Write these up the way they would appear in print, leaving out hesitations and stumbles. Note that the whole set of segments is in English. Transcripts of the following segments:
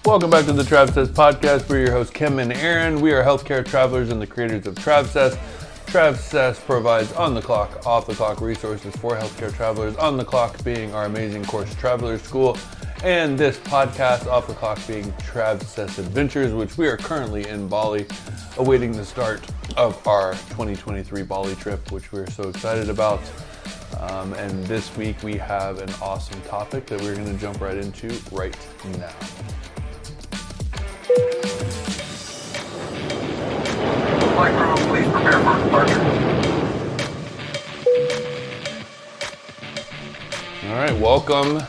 Welcome back to the Travsessed podcast. We're your hosts, Kim and Aaron. We are healthcare travelers and the creators of Travsessed. Travsessed provides on-the-clock, off-the-clock resources for healthcare travelers. On the clock being our amazing course, Traveler School, and this podcast, off the clock, being Travsessed Adventures, which we are currently in Bali, awaiting the start of our 2023 Bali trip, which we're so excited about. And this week we have an awesome topic that we're going to jump right into right now. Flight crew, please prepare for departure. All right, welcome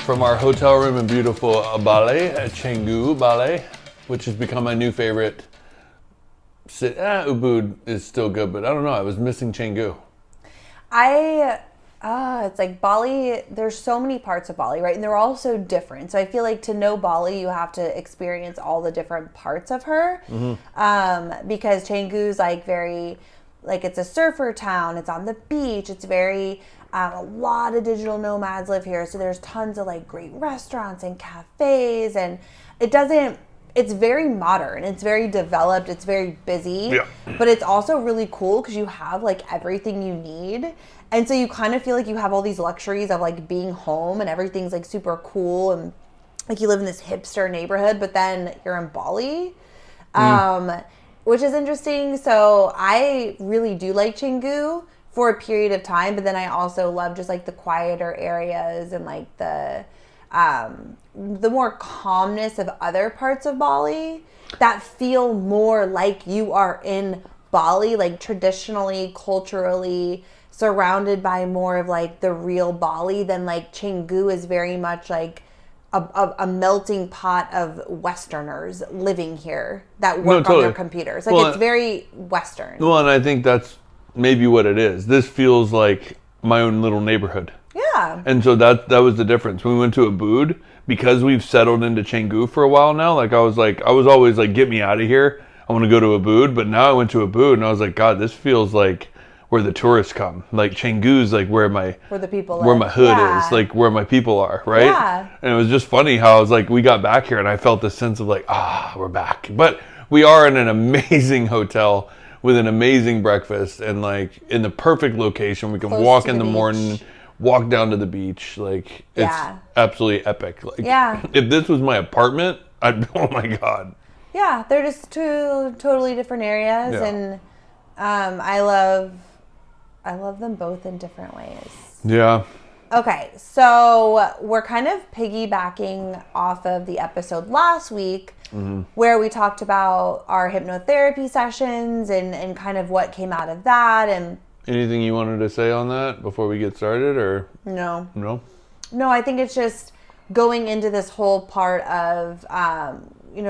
from our hotel room in beautiful Bali, Canggu, Bali, which has become my new favorite. Ubud is still good, but I don't know. I was missing Canggu. It's like Bali, there's so many parts of Bali, right? And they're all so different. So I feel like to know Bali, you have to experience all the different parts of her. Mm-hmm. Because Canggu's like very, like it's a surfer town. It's on the beach. It's very, a lot of digital nomads live here. So there's tons of like great restaurants and cafes, and it's very modern. It's very developed. It's very busy, yeah. But it's also really cool because you have like everything you need. And so you kind of feel like you have all these luxuries of like being home and everything's like super cool and like you live in this hipster neighborhood, but then you're in Bali, which is interesting. So I really do like Canggu for a period of time, but then I also love just like the quieter areas and like the more calmness of other parts of Bali that feel more like you are in Bali, like traditionally, culturally surrounded by more of like the real Bali than like Canggu is very much like a melting pot of Westerners living here that work on their computers. Like it's very Western. Well, and I think that's maybe what it is. This feels like my own little neighborhood. Yeah. And so that was the difference. When we went to Ubud, because we've settled into Canggu for a while now, like I was always like, get me out of here. I want to go to Ubud. But now I went to Ubud and I was like, God, this feels like where the tourists come. Like Canggu's like where the people live. Where my hood is, like where my people are, right? Yeah. And it was just funny how I was like, we got back here and I felt this sense of like, we're back. But we are in an amazing hotel with an amazing breakfast and like in the perfect location. We can walk in the morning, walk down to the beach. Like it's absolutely epic. Like if this was my apartment, oh my God. Yeah, they're just two totally different areas, and I love them both in different ways. Yeah. Okay, so we're kind of piggybacking off of the episode last week where we talked about our hypnotherapy sessions and kind of what came out of that. And anything you wanted to say on that before we get started, or no? No, I think it's just going into this whole part of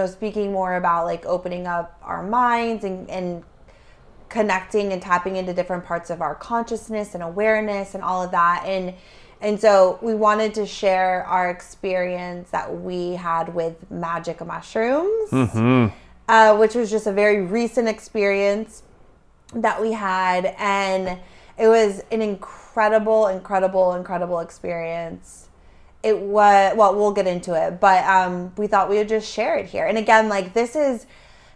speaking more about like opening up our minds and connecting and tapping into different parts of our consciousness and awareness and all of that. And so we wanted to share our experience that we had with magic mushrooms, which was just a very recent experience that we had. And it was an incredible experience. It was, well, we'll get into it, but we thought we would just share it here. And again, like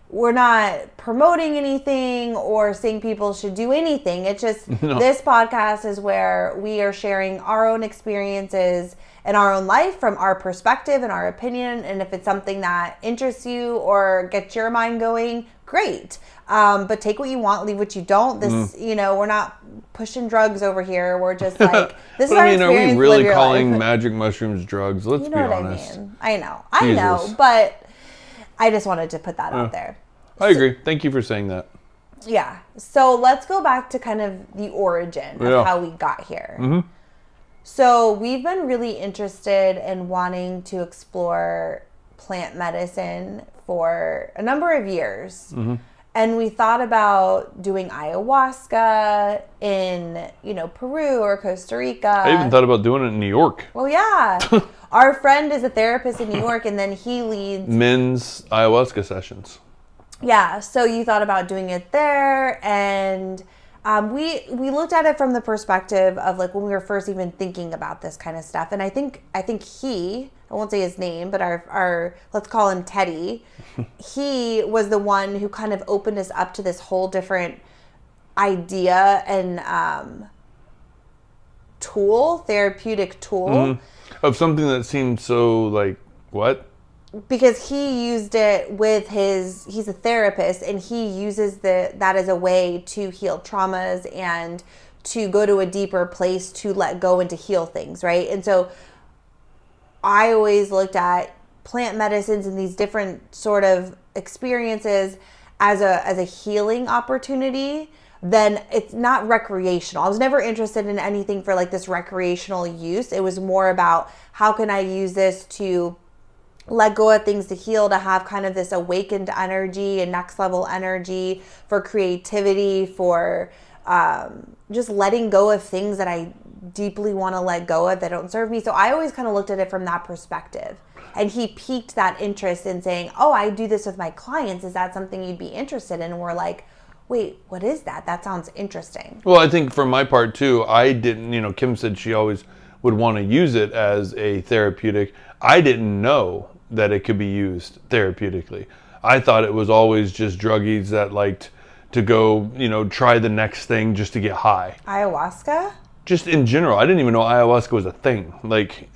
we're not promoting anything or saying people should do anything. It's just This podcast is where we are sharing our own experiences and our own life from our perspective and our opinion. And if it's something that interests you or gets your mind going, great. But take what you want, leave what you don't. We're not pushing drugs over here. We're just like, this is our experience. Are we really calling magic mushrooms drugs? Let's be honest. I know, but I just wanted to put that out there. I agree. Thank you for saying that. Yeah. So let's go back to kind of the origin of how we got here. Mm-hmm. So we've been really interested in wanting to explore plant medicine for a number of years. Mm-hmm. And we thought about doing ayahuasca in, Peru or Costa Rica. I even thought about doing it in New York. Well, yeah. Our friend is a therapist in New York, and then he leads men's ayahuasca sessions. Yeah, so you thought about doing it there, and we looked at it from the perspective of like when we were first even thinking about this kind of stuff. And I think he I won't say his name, but our let's call him Teddy. He was the one who kind of opened us up to this whole different idea and therapeutic tool. Of something that seemed so like, what? Because he used it with he's a therapist, and he uses that as a way to heal traumas and to go to a deeper place to let go and to heal things, right? And so I always looked at plant medicines and these different sort of experiences as a healing opportunity. Then it's not recreational. I was never interested in anything for like this recreational use. It was more about how can I use this to let go of things, to heal, to have kind of this awakened energy and next level energy for creativity, for just letting go of things that I deeply want to let go of that don't serve me. So I always kind of looked at it from that perspective. And he piqued that interest in saying, oh, I do this with my clients. Is that something you'd be interested in? And we're like, wait, what is that? That sounds interesting. Well, I think for my part too, I didn't, Kim said she always would want to use it as a therapeutic. I didn't know that it could be used therapeutically. I thought it was always just druggies that liked to go, try the next thing just to get high. Ayahuasca? Just in general. I didn't even know ayahuasca was a thing,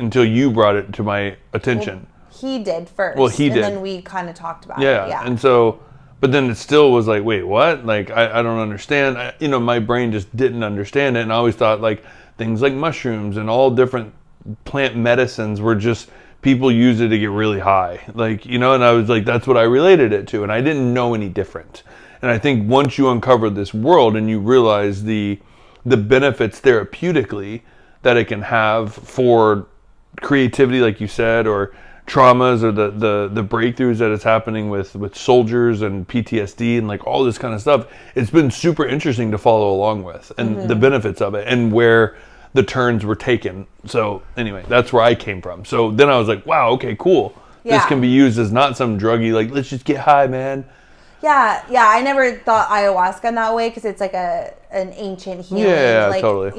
until you brought it to my attention. Well, he did first. Well, he did. And then we kind of talked about it. Yeah. And so, but then it still was like, wait, what? I don't understand. My brain just didn't understand it. And I always thought things like mushrooms and all different plant medicines were just people use it to get really high. And I was like, that's what I related it to. And I didn't know any different. And I think once you uncover this world and you realize the benefits therapeutically that it can have for creativity, like you said, or traumas, or the breakthroughs that is happening with soldiers and PTSD and all this kind of stuff, it's been super interesting to follow along with, and the benefits of it and where the turns were taken. So anyway, that's where I came from. So then I was like, wow, okay, cool. Yeah. This can be used as not some druggy, let's just get high, man. Yeah. I never thought ayahuasca in that way because it's like an ancient healing. Yeah, totally.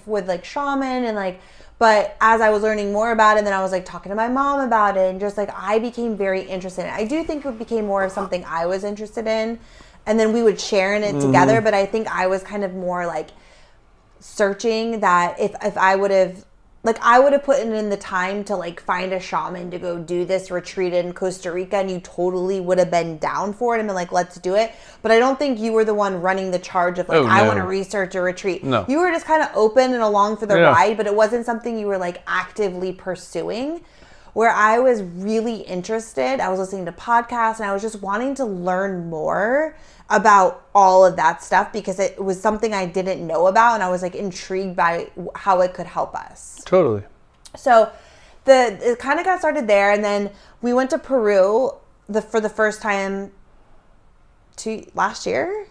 With shaman and but as I was learning more about it, and then I was talking to my mom about it, and just I became very interested in it. I do think it became more of something I was interested in, and then we would share in it together. But I think I was kind of more searching that if I would have I would have put in the time to find a shaman to go do this retreat in Costa Rica, and you totally would have been down for it and been let's do it. But I don't think you were the one running the charge of I want to research a retreat. No. You were just kind of open and along for the ride, but it wasn't something you were actively pursuing. Where I was really interested, I was listening to podcasts and I was just wanting to learn more about all of that stuff because it was something I didn't know about, and I was intrigued by how it could help us. Totally. So it kind of got started there, and then we went to Peru for the first time last year.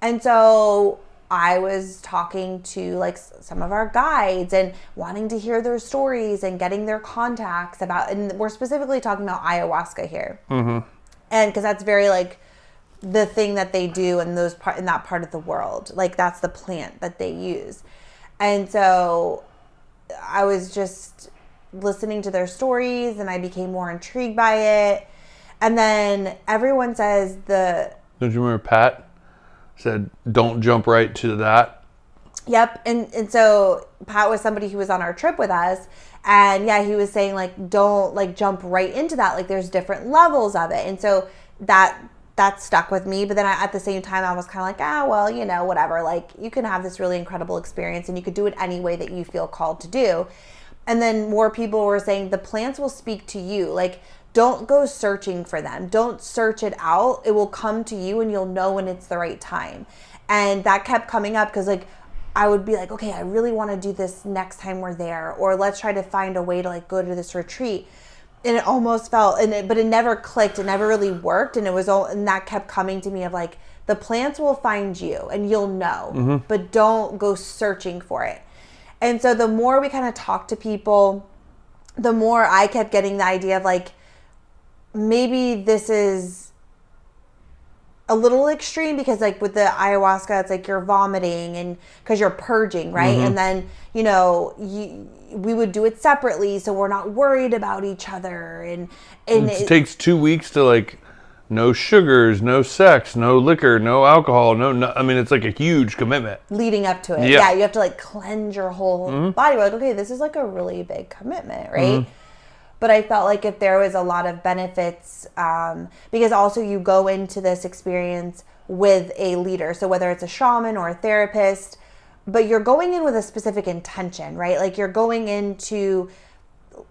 And so I was talking to some of our guides and wanting to hear their stories and getting their contacts and we're specifically talking about ayahuasca here. And because that's very the thing that they do in that part of the world. That's the plant that they use. And so I was just listening to their stories and I became more intrigued by it. And then everyone says Don't you remember Pat said, don't jump right to that? Yep. And so Pat was somebody who was on our trip with us. And yeah, he was saying don't jump right into that. There's different levels of it. And so that stuck with me. But then at the same time, I was kind of whatever. You can have this really incredible experience and you could do it any way that you feel called to do. And then more people were saying the plants will speak to you. Don't go searching for them. Don't search it out. It will come to you and you'll know when it's the right time. And that kept coming up because I would be okay, I really want to do this next time we're there, or let's try to find a way to go to this retreat. And it almost felt, but it never clicked. It never really worked. And and that kept coming to me of the plants will find you and you'll know, but don't go searching for it. And so the more we kind of talked to people, the more I kept getting the idea of maybe this is a little extreme because like with the ayahuasca, it's like you're vomiting and because you're purging, right? And then, you know, we would do it separately so we're not worried about each other. And it takes 2 weeks to like no sugars, no sex, no liquor, no alcohol, no I mean, it's like a huge commitment. Leading up to it. Yeah, you have to like cleanse your whole body. We're like, okay, this is like a really big commitment, right? But I felt like if there was a lot of benefits, because also you go into this experience with a leader. So whether it's a shaman or a therapist, but you're going in with a specific intention, right? Like you're going in to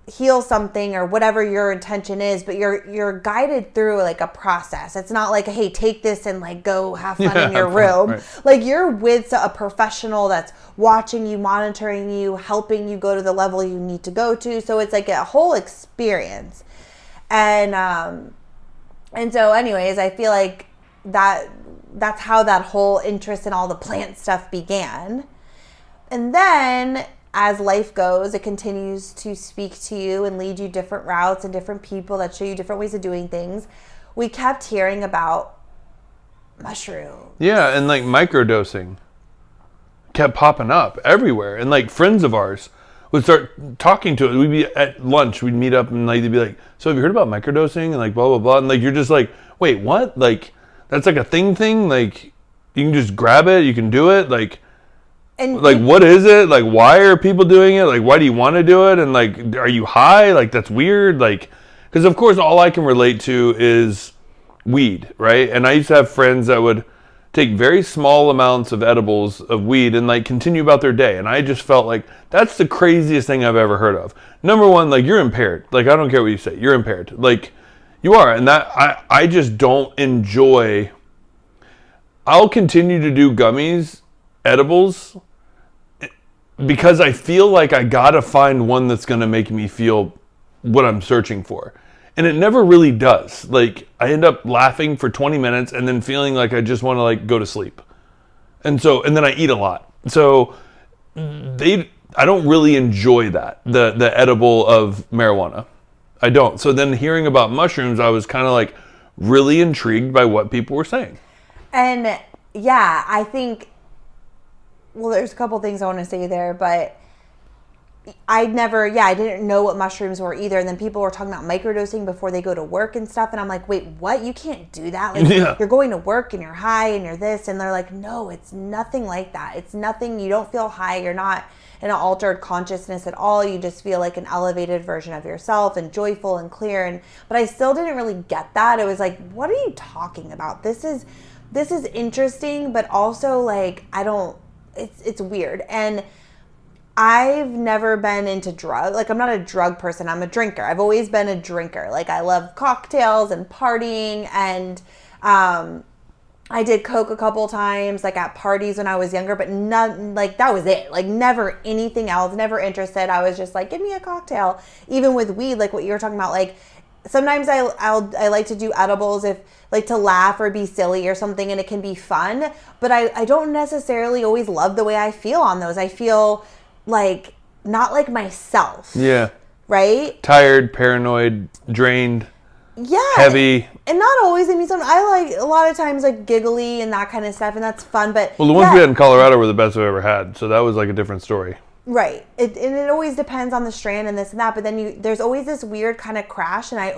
heal something or whatever your intention is, but you're guided through like a process. It's not like, hey, take this and like go have fun in your room. Right. Like you're with a professional that's watching you, monitoring you, helping you go to the level you need to go to. So it's like a whole experience. And so anyways, I feel like that's how that whole interest in all the plant stuff began. And then as life goes, it continues to speak to you and lead you different routes and different people that show you different ways of doing things. We kept hearing about mushrooms. Yeah, and like microdosing kept popping up everywhere. And like friends of ours would start talking to us. We'd be at lunch, we'd meet up and like they'd be like, so have you heard about microdosing? And like blah, blah, blah. And like you're just like, wait, what? Like that's like a thing? Like you can just grab it, you can do it? Like... And like, what is it? Like, why are people doing it? Like, why do you want to do it? And like, are you high? Like, that's weird. Like, because of course, all I can relate to is weed, right? And I used to have friends that would take very small amounts of edibles of weed and like continue about their day. And I just felt like that's the craziest thing I've ever heard of. Number one, like you're impaired. Like, I don't care what you say. You're impaired. Like you are. And that I just don't enjoy. I'll continue to do gummies, edibles, because I feel like I gotta find one that's gonna make me feel what I'm searching for. And it never really does. Like, I end up laughing for 20 minutes and then feeling like I just wanna like go to sleep. And then I eat a lot. So I don't really enjoy that, the edible of marijuana. I don't. So then hearing about mushrooms, I was kind of like really intrigued by what people were saying. And yeah, I think, well, there's a couple things I want to say there, but I didn't know what mushrooms were either. And then people were talking about microdosing before they go to work and stuff. And I'm like, wait, what? You can't do that? Like, you're going to work and you're high and you're this. And they're like, no, it's nothing like that. It's nothing. You don't feel high. You're not in an altered consciousness at all. You just feel like an elevated version of yourself and joyful and clear. But I still didn't really get that. It was like, what are you talking about? This is interesting, but also like, it's weird. And I've never been into drugs. Like, I'm not a drug person. I'm a drinker. I've always been a drinker. Like, I love cocktails and partying. And I did Coke a couple times, like at parties when I was younger, but none, like that was it. Like, never anything else, never interested. I was just like, give me a cocktail. Even with weed, like what you were talking about, like sometimes I like to do edibles if like to laugh or be silly or something, and it can be fun, but I don't necessarily always love the way I feel on those. I feel like not like myself. Yeah. Right? Tired, paranoid, drained. Yeah. Heavy. And not always. I mean, I like a lot of times like giggly and that kind of stuff, and that's fun. But well, the ones we had in Colorado were the best I've ever had, so that was like a different story. Right. It always depends on the strand and this and that, but then there's always this weird kind of crash, and I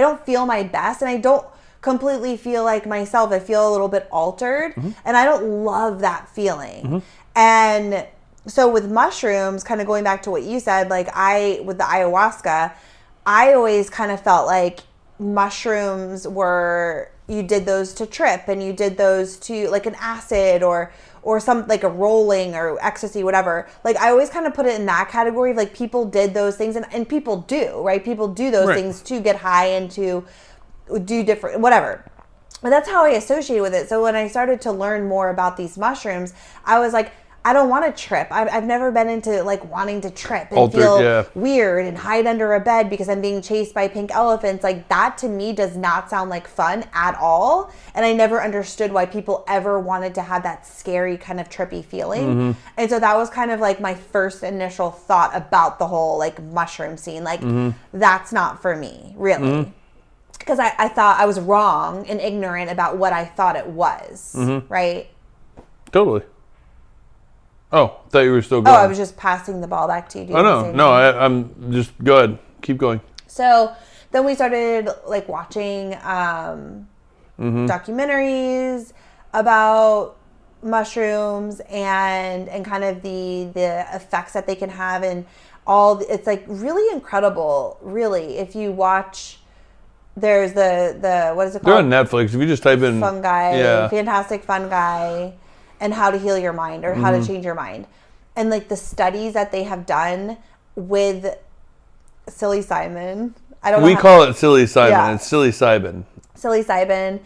don't feel my best, and I don't completely feel like myself. I feel a little bit altered, and I don't love that feeling. And so with mushrooms, kind of going back to what you said, like with the ayahuasca, I always kind of felt like mushrooms were, you did those to trip, and you did those to like an acid or some like a rolling or ecstasy, whatever. Like, I always kind of put it in that category of like people did those things, and people do, right? People do those things to get high and to do different, whatever. But that's how I associated with it. So when I started to learn more about these mushrooms, I was like, I don't want to trip. I've never been into like wanting to trip and feel weird and hide under a bed because I'm being chased by pink elephants. Like, that to me does not sound like fun at all. And I never understood why people ever wanted to have that scary kind of trippy feeling. And so that was kind of like my first initial thought about the whole like mushroom scene. Like, that's not for me, really. because I thought I was wrong and ignorant about what I thought it was, right? Totally. Oh, thought you were still going. Oh, I was just passing the ball back to you. No, I'm just, go ahead. Keep going. So then we started like watching documentaries about mushrooms and kind of the effects that they can have, and it's like really incredible, really. If you watch, there's the what is it called? They're on Netflix. If you just type in fungi, fantastic fungi, and how to heal your mind or how to change your mind, and like the studies that they have done with psilocybin. I don't know. We call it psilocybin. Yeah. It's psilocybin. Psilocybin,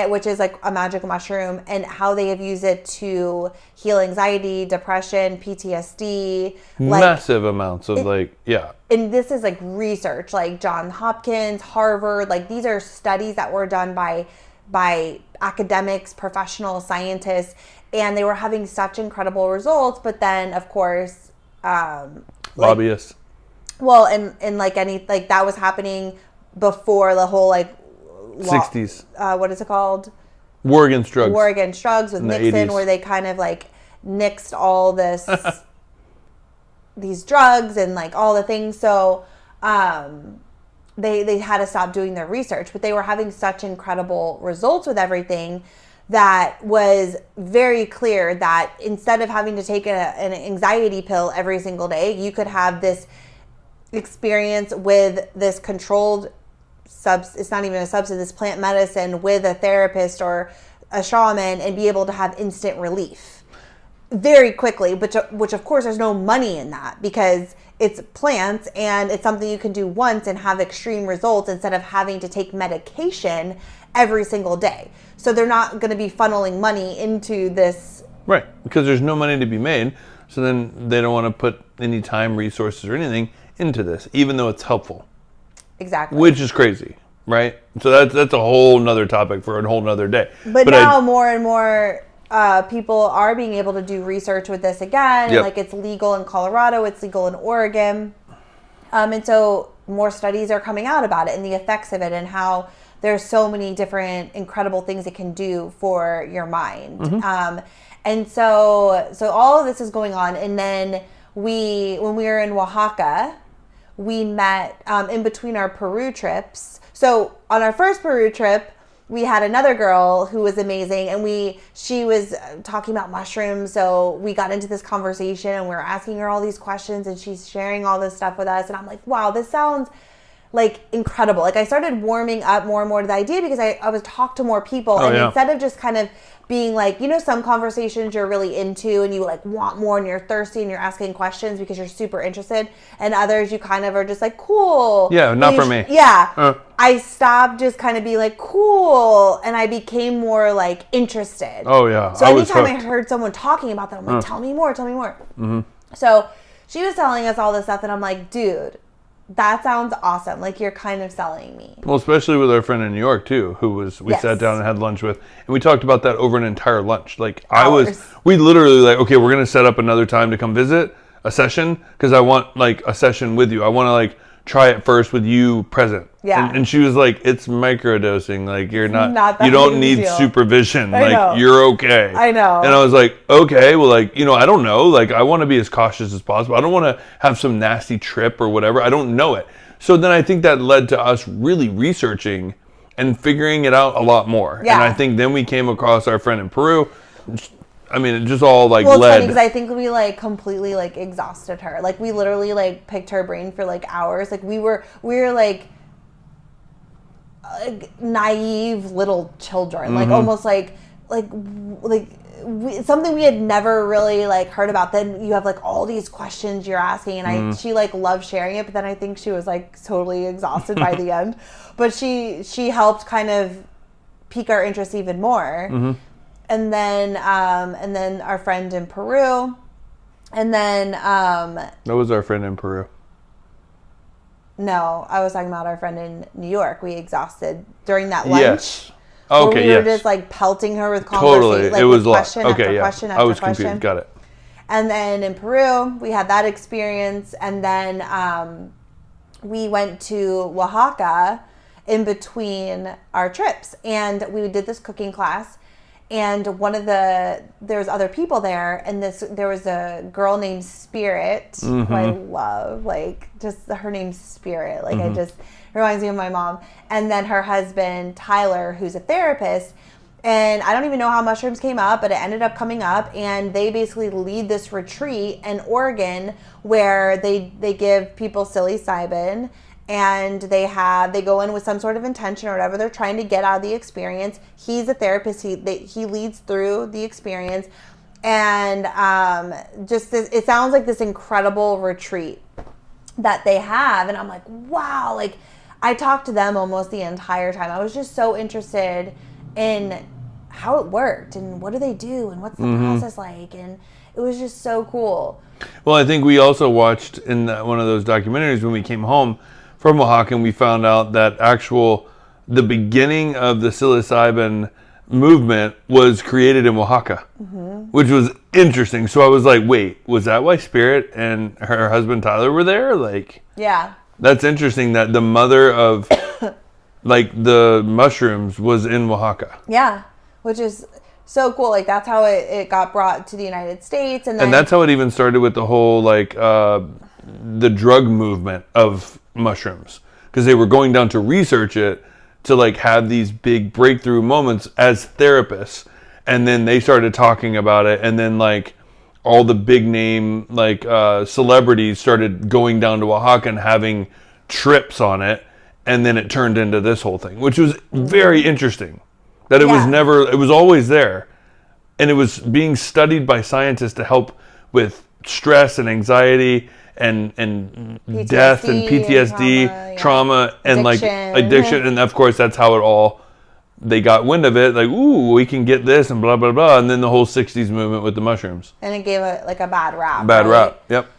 which is like a magic mushroom, and how they have used it to heal anxiety, depression, PTSD. Massive amounts of And this is like research, like Johns Hopkins, Harvard, like these are studies that were done by academics, professional scientists, and they were having such incredible results. But then, of course, lobbyists. Well, and like that was happening before the whole 60s. What is it called? War Against Drugs. War Against Drugs with Nixon, 80s. where they kind of like nixed all this, these drugs and like all the things. So they had to stop doing their research, but they were having such incredible results with everything that was very clear that instead of having to take an anxiety pill every single day, you could have this experience with this controlled it's not even a substance, this plant medicine with a therapist or a shaman, and be able to have instant relief very quickly, which of course there's no money in that because it's plants and it's something you can do once and have extreme results instead of having to take medication every single day. So they're not going to be funneling money into this. Right, because there's no money to be made. So then they don't want to put any time, resources, or anything into this, even though it's helpful. Exactly. Which is crazy, right? So that's a whole nother topic for a whole nother day. But now more and more people are being able to do research with this again. Yep. Like it's legal in Colorado, it's legal in Oregon. And so more studies are coming out about it and the effects of it and how there's so many different incredible things it can do for your mind. And so all of this is going on. And then when we were in Oaxaca, we met in between our Peru trips. So on our first Peru trip, we had another girl who was amazing, and she was talking about mushrooms. So we got into this conversation and we were asking her all these questions, and she's sharing all this stuff with us. And I'm like, wow, this sounds like incredible. Like I started warming up more and more to the idea because I was talk to more people, instead of just kind of being like, some conversations you're really into and you like want more and you're thirsty and you're asking questions because you're super interested, and others you kind of are just like, cool. Yeah, not for me. Yeah. I stopped just kind of being like, cool, and I became more like interested. Oh yeah. So anytime I heard someone talking about that, I'm like, tell me more. Mm-hmm. So she was telling us all this stuff and I'm like, dude, that sounds awesome. Like you're kind of selling me. Well, especially with our friend in New York too, we sat down and had lunch with, and we talked about that over an entire lunch. Like we literally like, okay, we're gonna set up another time to come visit a session because I want like a session with you. I want to like try it first with you present. Yeah. And she was like, it's microdosing. Like you're not that you don't big of a need deal. supervision. I like know. you're okay. I know. And I was like, okay, well, like, I don't know. Like I want to be as cautious as possible. I don't want to have some nasty trip or whatever. I don't know it. So then I think that led to us really researching and figuring it out a lot more. Yeah. And I think then we came across our friend in Peru. I mean, it just all like well, led. it's funny because I think we like completely like exhausted her. Like we literally like picked her brain for like hours. Like we were like naive little children. Like almost like something we had never really like heard about. Then you have like all these questions you're asking, and she like loved sharing it. But then I think she was like totally exhausted by the end. But she helped kind of pique our interest even more. And then our friend in Peru, and then that was our friend in Peru. No, I was talking about our friend in New York. We exhausted during that lunch. Yes. Okay. We were just like pelting her with conversation. Totally. Like, it was question okay. after Yeah. question after I was question. confused. Got it. And then in Peru, we had that experience, and then we went to Oaxaca. in between our trips. And we did this cooking class. And there's other people there, and there was a girl named Spirit, who I love, like, just her name's Spirit, like, it reminds me of my mom, and then her husband, Tyler, who's a therapist, and I don't even know how mushrooms came up, but it ended up coming up, and they basically lead this retreat in Oregon where they give people psilocybin, and they go in with some sort of intention or whatever they're trying to get out of the experience. He's a therapist. He leads through the experience, and it sounds like this incredible retreat that they have. And I'm like, wow! Like, I talked to them almost the entire time. I was just so interested in how it worked and what do they do and what's the process like, and it was just so cool. Well, I think we also watched in one of those documentaries when we came home from Oaxaca, and we found out that the beginning of the psilocybin movement was created in Oaxaca, which was interesting. So I was like, wait, was that why Spirit and her husband Tyler were there? Like, yeah, that's interesting that the mother of like the mushrooms was in Oaxaca. Yeah, which is so cool. Like, that's how it got brought to the United States, and that's how it even started with the whole like the drug movement of mushrooms, because they were going down to research it to like have these big breakthrough moments as therapists, and then they started talking about it, and then like all the big name like celebrities started going down to Oaxaca and having trips on it, and then it turned into this whole thing, which was very interesting. That it was always there, and it was being studied by scientists to help with stress and anxiety and PTSD, death and PTSD, trauma and like addiction. And of course, that's how they got wind of it. Like, ooh, we can get this and blah, blah, blah. And then the whole 60s movement with the mushrooms. And it gave it like a bad rap. Bad rap, yep.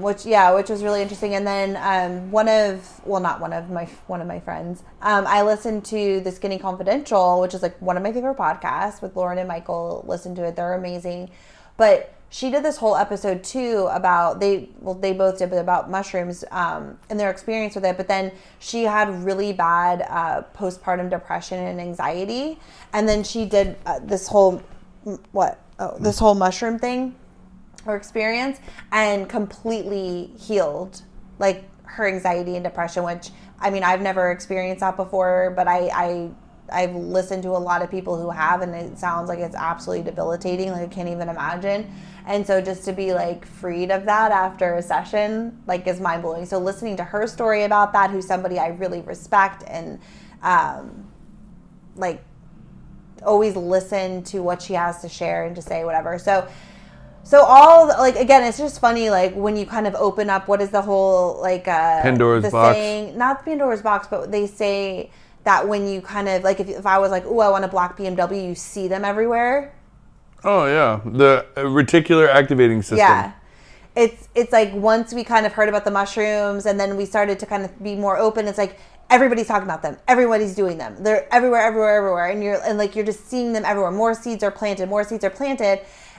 Which was really interesting. And then one of my friends, I listened to The Skinny Confidential, which is like one of my favorite podcasts with Lauren and Michael. Listen to it. They're amazing. But she did this whole episode too about they both did, but about mushrooms and their experience with it. But then she had really bad postpartum depression and anxiety, and then she did this whole mushroom thing or experience, and completely healed like her anxiety and depression. Which, I mean, I've never experienced that before, but I've listened to a lot of people who have, and it sounds like it's absolutely debilitating. Like, I can't even imagine. And so just to be like freed of that after a session, like, is mind blowing. So listening to her story about that, who's somebody I really respect, and like always listen to what she has to share and to say whatever. So all, like, again, it's just funny, like, when you kind of open up, what is the whole, like, Pandora's box. Saying, not Pandora's box, but they say that when you kind of, like, if I was like, ooh, I want a black BMW, you see them everywhere. Oh, yeah. The reticular activating system. Yeah. It's like, once we kind of heard about the mushrooms, and then we started to kind of be more open, it's like, everybody's talking about them. Everybody's doing them. They're everywhere. And you're just seeing them everywhere. More seeds are planted.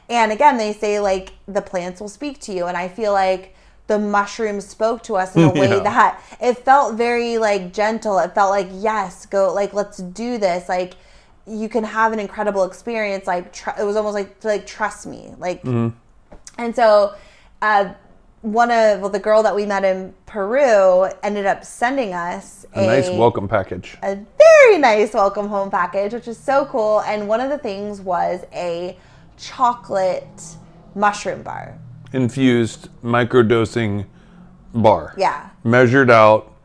And again, they say, like, the plants will speak to you. And I feel like the mushrooms spoke to us in a way that it felt very, like, gentle. It felt like, yes, go, like, let's do this. Like, you can have an incredible experience. Like, it was almost like trust me. Like, and so the girl that we met in Peru ended up sending us a nice welcome package. A very nice welcome home package, which is so cool. And one of the things was a chocolate mushroom bar. Infused microdosing bar. Yeah. Measured out,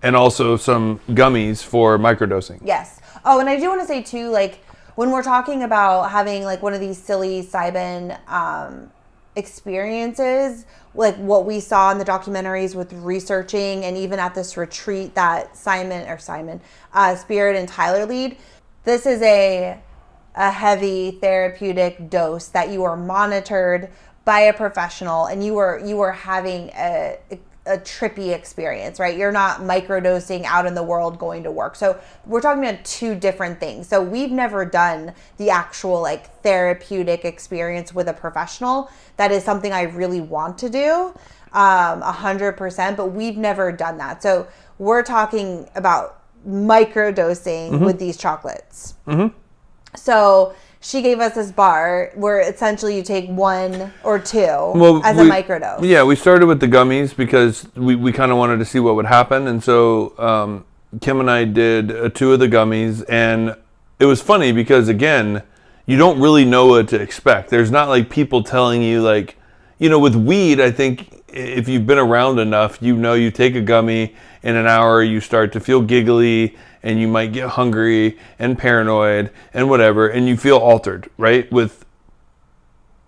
and also some gummies for microdosing. Yes. Oh, and I do want to say too, like, when we're talking about having like one of these psilocybin experiences, like what we saw in the documentaries with researching, and even at this retreat that Spirit and Tyler lead, this is a heavy therapeutic dose that you are monitored by a professional, and you are having a trippy experience, right? You're not microdosing out in the world going to work. So we're talking about two different things. So we've never done the actual like therapeutic experience with a professional. That is something I really want to do, 100%, but we've never done that. So we're talking about microdosing with these chocolates. So she gave us this bar where essentially you take 1 or 2 as a microdose. Yeah, we started with the gummies because we kind of wanted to see what would happen. And so Kim and I did 2 of the gummies. And it was funny because, again, you don't really know what to expect. There's not like people telling you like, you know, with weed, I think if you've been around enough, you know, you take a gummy, in an hour you start to feel giggly and you might get hungry and paranoid and whatever, and you feel altered, right? With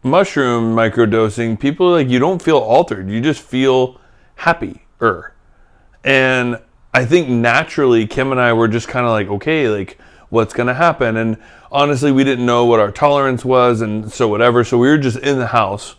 mushroom microdosing, people like, you don't feel altered, you just feel happier. And I think naturally Kim and I were just kind of like, okay, like what's gonna happen? And honestly, we didn't know what our tolerance was, and so whatever. So we were just in the house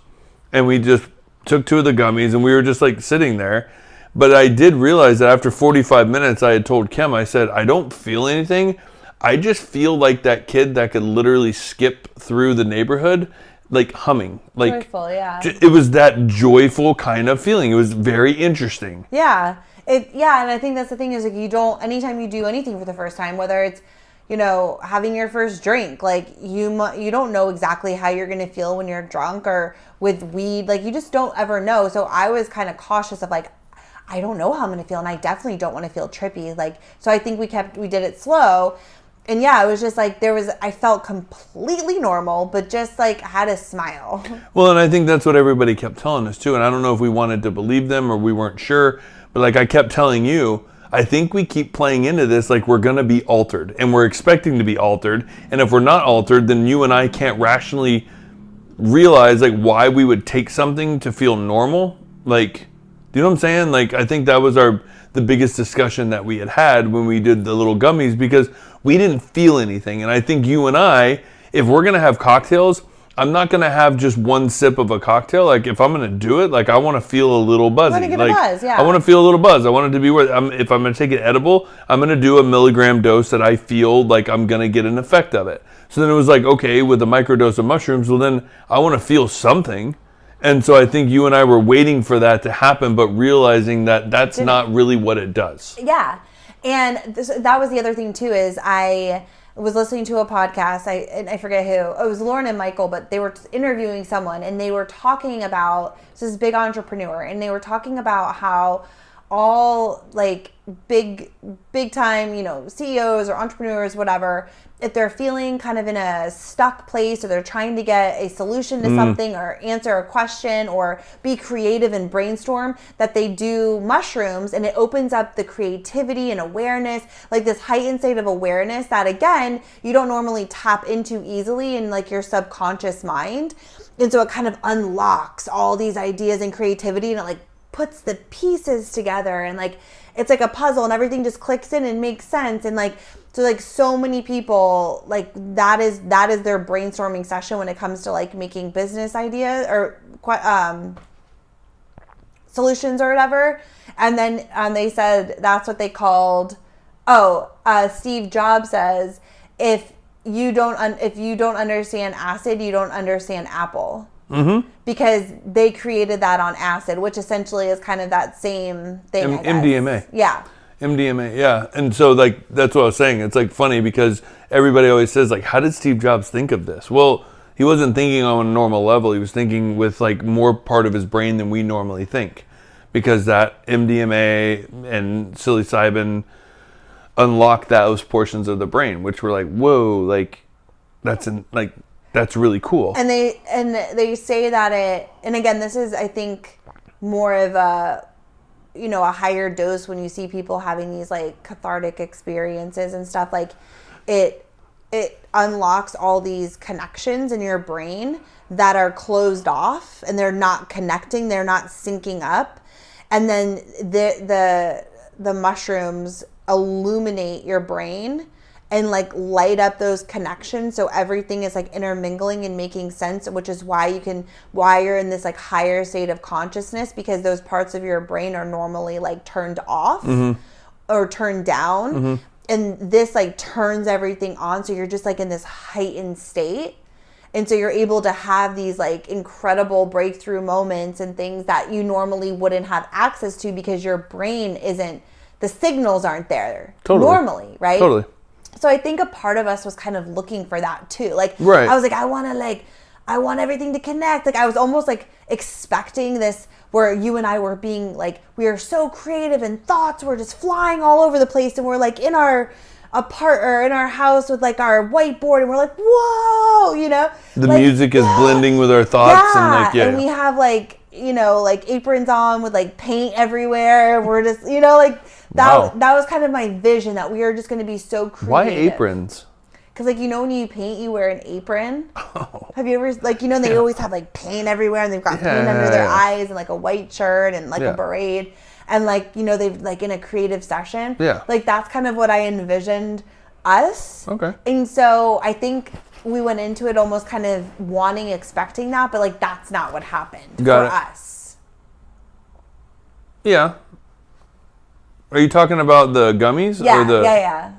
and we just took 2 of the gummies and we were just like sitting there. But I did realize that after 45 minutes, I had told Kim, I said, I don't feel anything. I just feel like that kid that could literally skip through the neighborhood, like humming. Like, joyful, yeah. It was that joyful kind of feeling. It was very interesting. Yeah. And I think that's the thing is like anytime you do anything for the first time, whether it's, you know, having your first drink, like you don't know exactly how you're going to feel when you're drunk, or with weed, like you just don't ever know. So I was kind of cautious of like, I don't know how I'm going to feel, and I definitely don't want to feel trippy. Like, so I think we did it slow. And yeah, it was just like I felt completely normal, but just like had a smile. Well, and I think that's what everybody kept telling us too. And I don't know if we wanted to believe them or we weren't sure, but like I kept telling you, I think we keep playing into this like we're going to be altered and we're expecting to be altered. And if we're not altered, then you and I can't rationally realize like why we would take something to feel normal. Like, do you know what I'm saying? Like, I think that was the biggest discussion that we had when we did the little gummies, because we didn't feel anything. And I think you and I, if we're going to have cocktails, I'm not going to have just one sip of a cocktail. Like, if I'm going to do it, like, I want to feel a little buzzy. I want to get like, a buzz, yeah. I want to feel a little buzz. I want it to be worth if I'm going to take an edible, I'm going to do a milligram dose that I feel like I'm going to get an effect of it. So then it was like, okay, with a microdose of mushrooms, well, then I want to feel something. And so I think you and I were waiting for that to happen, but realizing that that's not really what it does. Yeah. And that was the other thing too, is I was listening to a podcast. I forget who. It was Lauren and Michael, but they were interviewing someone and they were talking about this big entrepreneur, and they were talking about how all like big time, you know, CEOs or entrepreneurs, whatever, if they're feeling kind of in a stuck place, or they're trying to get a solution to something, or answer a question, or be creative and brainstorm, that they do mushrooms, and it opens up the creativity and awareness, like this heightened state of awareness that, again, you don't normally tap into easily in like your subconscious mind. And so it kind of unlocks all these ideas and creativity, and it like puts the pieces together, and like it's like a puzzle, and everything just clicks in and makes sense. And like, so like so many people, like that is their brainstorming session when it comes to like making business ideas or solutions or whatever. And then they said that's what they called. Steve Jobs says, if you don't understand acid, you don't understand Apple. Mm-hmm. Because they created that on acid, which essentially is kind of that same thing. MDMA. Yeah. MDMA, yeah. And so, like, that's what I was saying. It's, like, funny because everybody always says, like, how did Steve Jobs think of this? Well, he wasn't thinking on a normal level. He was thinking with, like, more part of his brain than we normally think. Because that MDMA and psilocybin unlocked those portions of the brain, which were like, whoa, like, that's really cool. And they say that and again, this is, I think, more of a higher dose when you see people having these like cathartic experiences and stuff. Like it unlocks all these connections in your brain that are closed off, and they're not connecting, they're not syncing up. And then the mushrooms illuminate your brain and like light up those connections so everything is like intermingling and making sense, which is why you're in this like higher state of consciousness, because those parts of your brain are normally like turned off or turned down, and this like turns everything on, so you're just like in this heightened state. And so you're able to have these like incredible breakthrough moments and things that you normally wouldn't have access to because your brain the signals aren't there normally, right? Totally. So I think a part of us was kind of looking for that too. Like, right. I was like, I want everything to connect. Like, I was almost like expecting this where you and I were being like, we are so creative and thoughts were just flying all over the place, and we're like in our in our house with like our whiteboard, and we're like, whoa, you know, the like, music is blending with our thoughts, and we have like, you know, like aprons on with like paint everywhere. We're just, you know, like that was kind of my vision, that we are just going to be so creative. Why aprons? Because like, you know, when you paint, you wear an apron. Have you ever, like, you know, they always have like paint everywhere, and they've got paint under their eyes and like a white shirt and like a beret. And like, you know, they've like in a creative session. Yeah. Like that's kind of what I envisioned us. Okay. And so I think we went into it almost kind of expecting that, but like that's not what happened for us. Yeah. Are you talking about the gummies? Yeah, or yeah.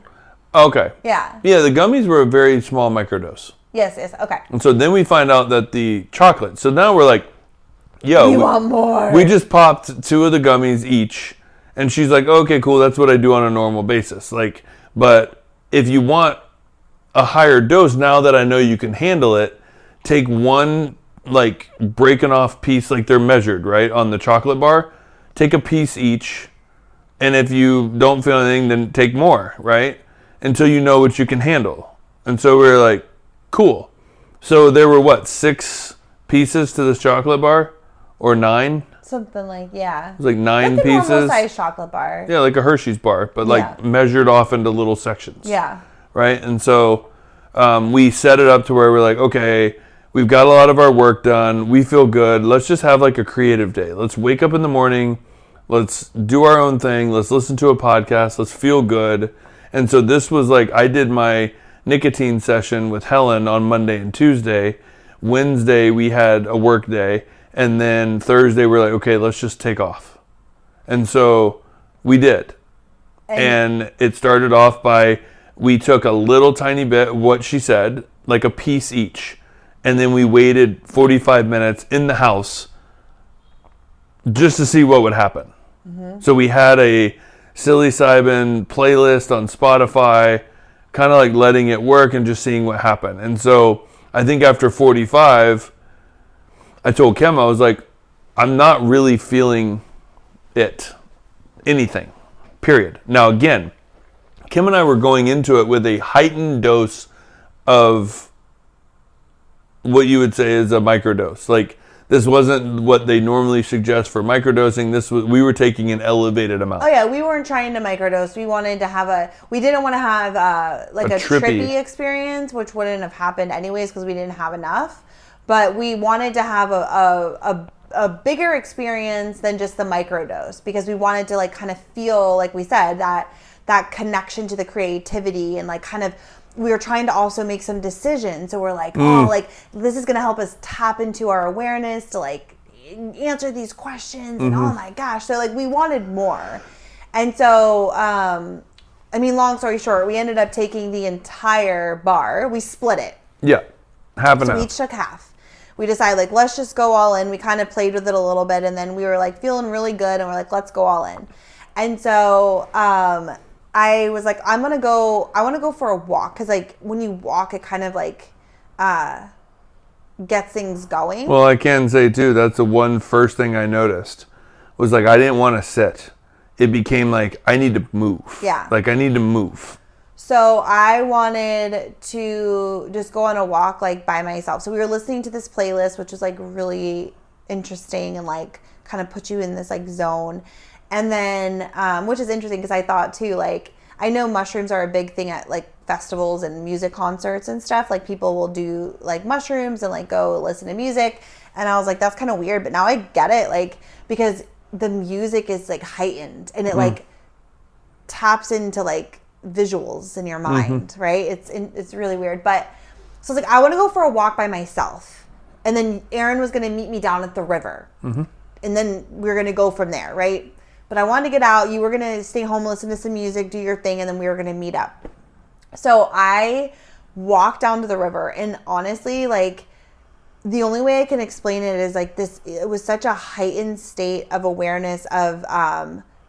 Okay. Yeah. Yeah, the gummies were a very small microdose. Yes, okay. And so then we find out that the chocolate, so now we're like, yo, we want more. We just popped 2 of the gummies each, and she's like, okay, cool, that's what I do on a normal basis. Like, but if you want a higher dose, now that I know you can handle it, take 1, like, breaking off piece, like they're measured, right, on the chocolate bar. Take a piece each, and if you don't feel anything, then take more, right, until you know what you can handle. And so we're like, cool. So there were, 6 pieces to this chocolate bar? Or 9? Something like, yeah. It was like 9 like pieces. Normal size chocolate bar. Yeah, like a Hershey's bar, but like measured off into little sections. Yeah. Right? And so we set it up to where we're like, okay, we've got a lot of our work done. We feel good. Let's just have like a creative day. Let's wake up in the morning. Let's do our own thing. Let's listen to a podcast. Let's feel good. And so this was like, I did my nicotine session with Helen on Monday and Tuesday. Wednesday, we had a work day. And then Thursday, we're like, okay, let's just take off. And so we did. And it started off by, we took a little tiny bit of what she said, like a piece each. And then we waited 45 minutes in the house just to see what would happen. Mm-hmm. So we had a psilocybin playlist on Spotify, kind of like letting it work and just seeing what happened. And so I think after 45... I told Kim, I was like, I'm not really feeling anything, period. Now, again, Kim and I were going into it with a heightened dose of what you would say is a microdose. Like, this wasn't what they normally suggest for microdosing. We were taking an elevated amount. Oh yeah, we weren't trying to microdose. We wanted to have we didn't want to have like a trippy experience, which wouldn't have happened anyways because we didn't have enough. But we wanted to have a bigger experience than just the microdose, because we wanted to like kind of feel, like we said, that connection to the creativity, and like kind of we were trying to also make some decisions. So we're like, oh, like this is going to help us tap into our awareness to like answer these questions. And oh my gosh. So like we wanted more. And so, I mean, long story short, we ended up taking the entire bar. We split it. Yeah. Half and half. So we each took half. We decided, like, let's just go all in. We kind of played with it a little bit, and then we were, like, feeling really good, and we're like, let's go all in. And so I was like, I want to go for a walk, because, like, when you walk, it kind of, like, gets things going. Well, I can say, too, that's the first thing I noticed, was, like, I didn't want to sit. It became, like, I need to move. Yeah. Like, I need to move. So I wanted to just go on a walk, like, by myself. So we were listening to this playlist, which was, like, really interesting and, like, kind of put you in this, like, zone. And then, which is interesting because I thought, too, like, I know mushrooms are a big thing at, like, festivals and music concerts and stuff. Like, people will do, like, mushrooms and, like, go listen to music. And I was like, that's kind of weird. But now I get it, like, because the music is, like, heightened. And it, like, taps into, like, visuals in your mind, right? It's really weird. But so I was like, I want to go for a walk by myself. And then Aaron was going to meet me down at the river. And then we were going to go from there, right? But I wanted to get out. You were going to stay home, listen to some music, do your thing, and then we were going to meet up. So I walked down to the river, and honestly, like, the only way I can explain it is like this, it was such a heightened state of awareness of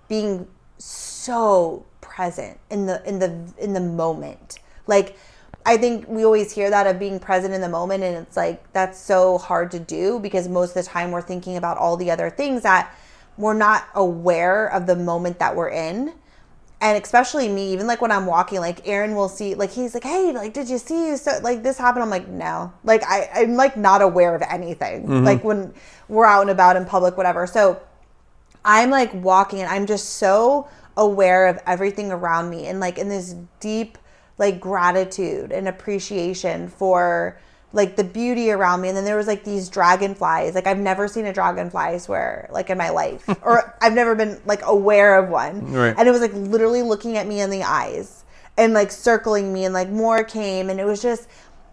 being so present in the moment. Like, I think we always hear that of being present in the moment, and it's like that's so hard to do because most of the time we're thinking about all the other things that we're not aware of the moment that we're in. And especially me, even like when I'm walking, like Aaron will see, like he's like, hey, like, did you see so like this happened? I'm like, no, like I'm like not aware of anything. Like when we're out and about in public, whatever. So I'm like walking and I'm just so aware of everything around me and like in this deep like gratitude and appreciation for like the beauty around me. And then there was like these dragonflies. Like I've never seen a dragonfly, I swear, like in my life, or I've never been like aware of one. Right. And it was like literally looking at me in the eyes and like circling me, and like more came, and it was just,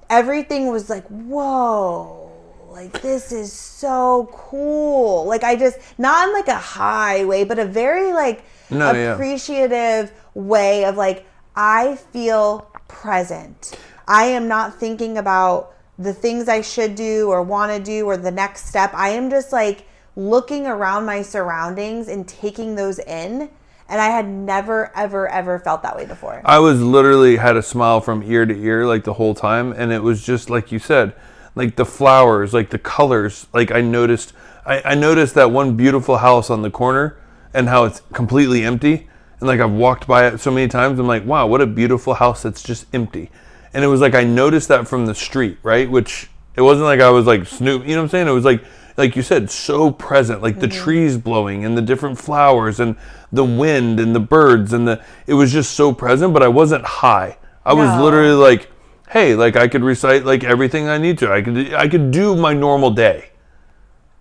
everything was like, whoa, like this is so cool. Like I just, not in like a high way, but a very like appreciative way of like, I feel present. I am not thinking about the things I should do or want to do or the next step. I am just like looking around my surroundings and taking those in. And I had never, ever, ever felt that way before. I was literally had a smile from ear to ear like the whole time. And it was just like you said, like the flowers, like the colors. Like I noticed that one beautiful house on the corner and how it's completely empty. And like I've walked by it so many times. I'm like, wow, what a beautiful house that's just empty. And it was like I noticed that from the street, right? Which it wasn't like I was like Snoop, you know what I'm saying? It was like you said, so present, like the trees blowing and the different flowers and the wind and the birds and it was just so present, but I wasn't high. I was literally like, hey, like I could recite like everything I need to. I could do my normal day.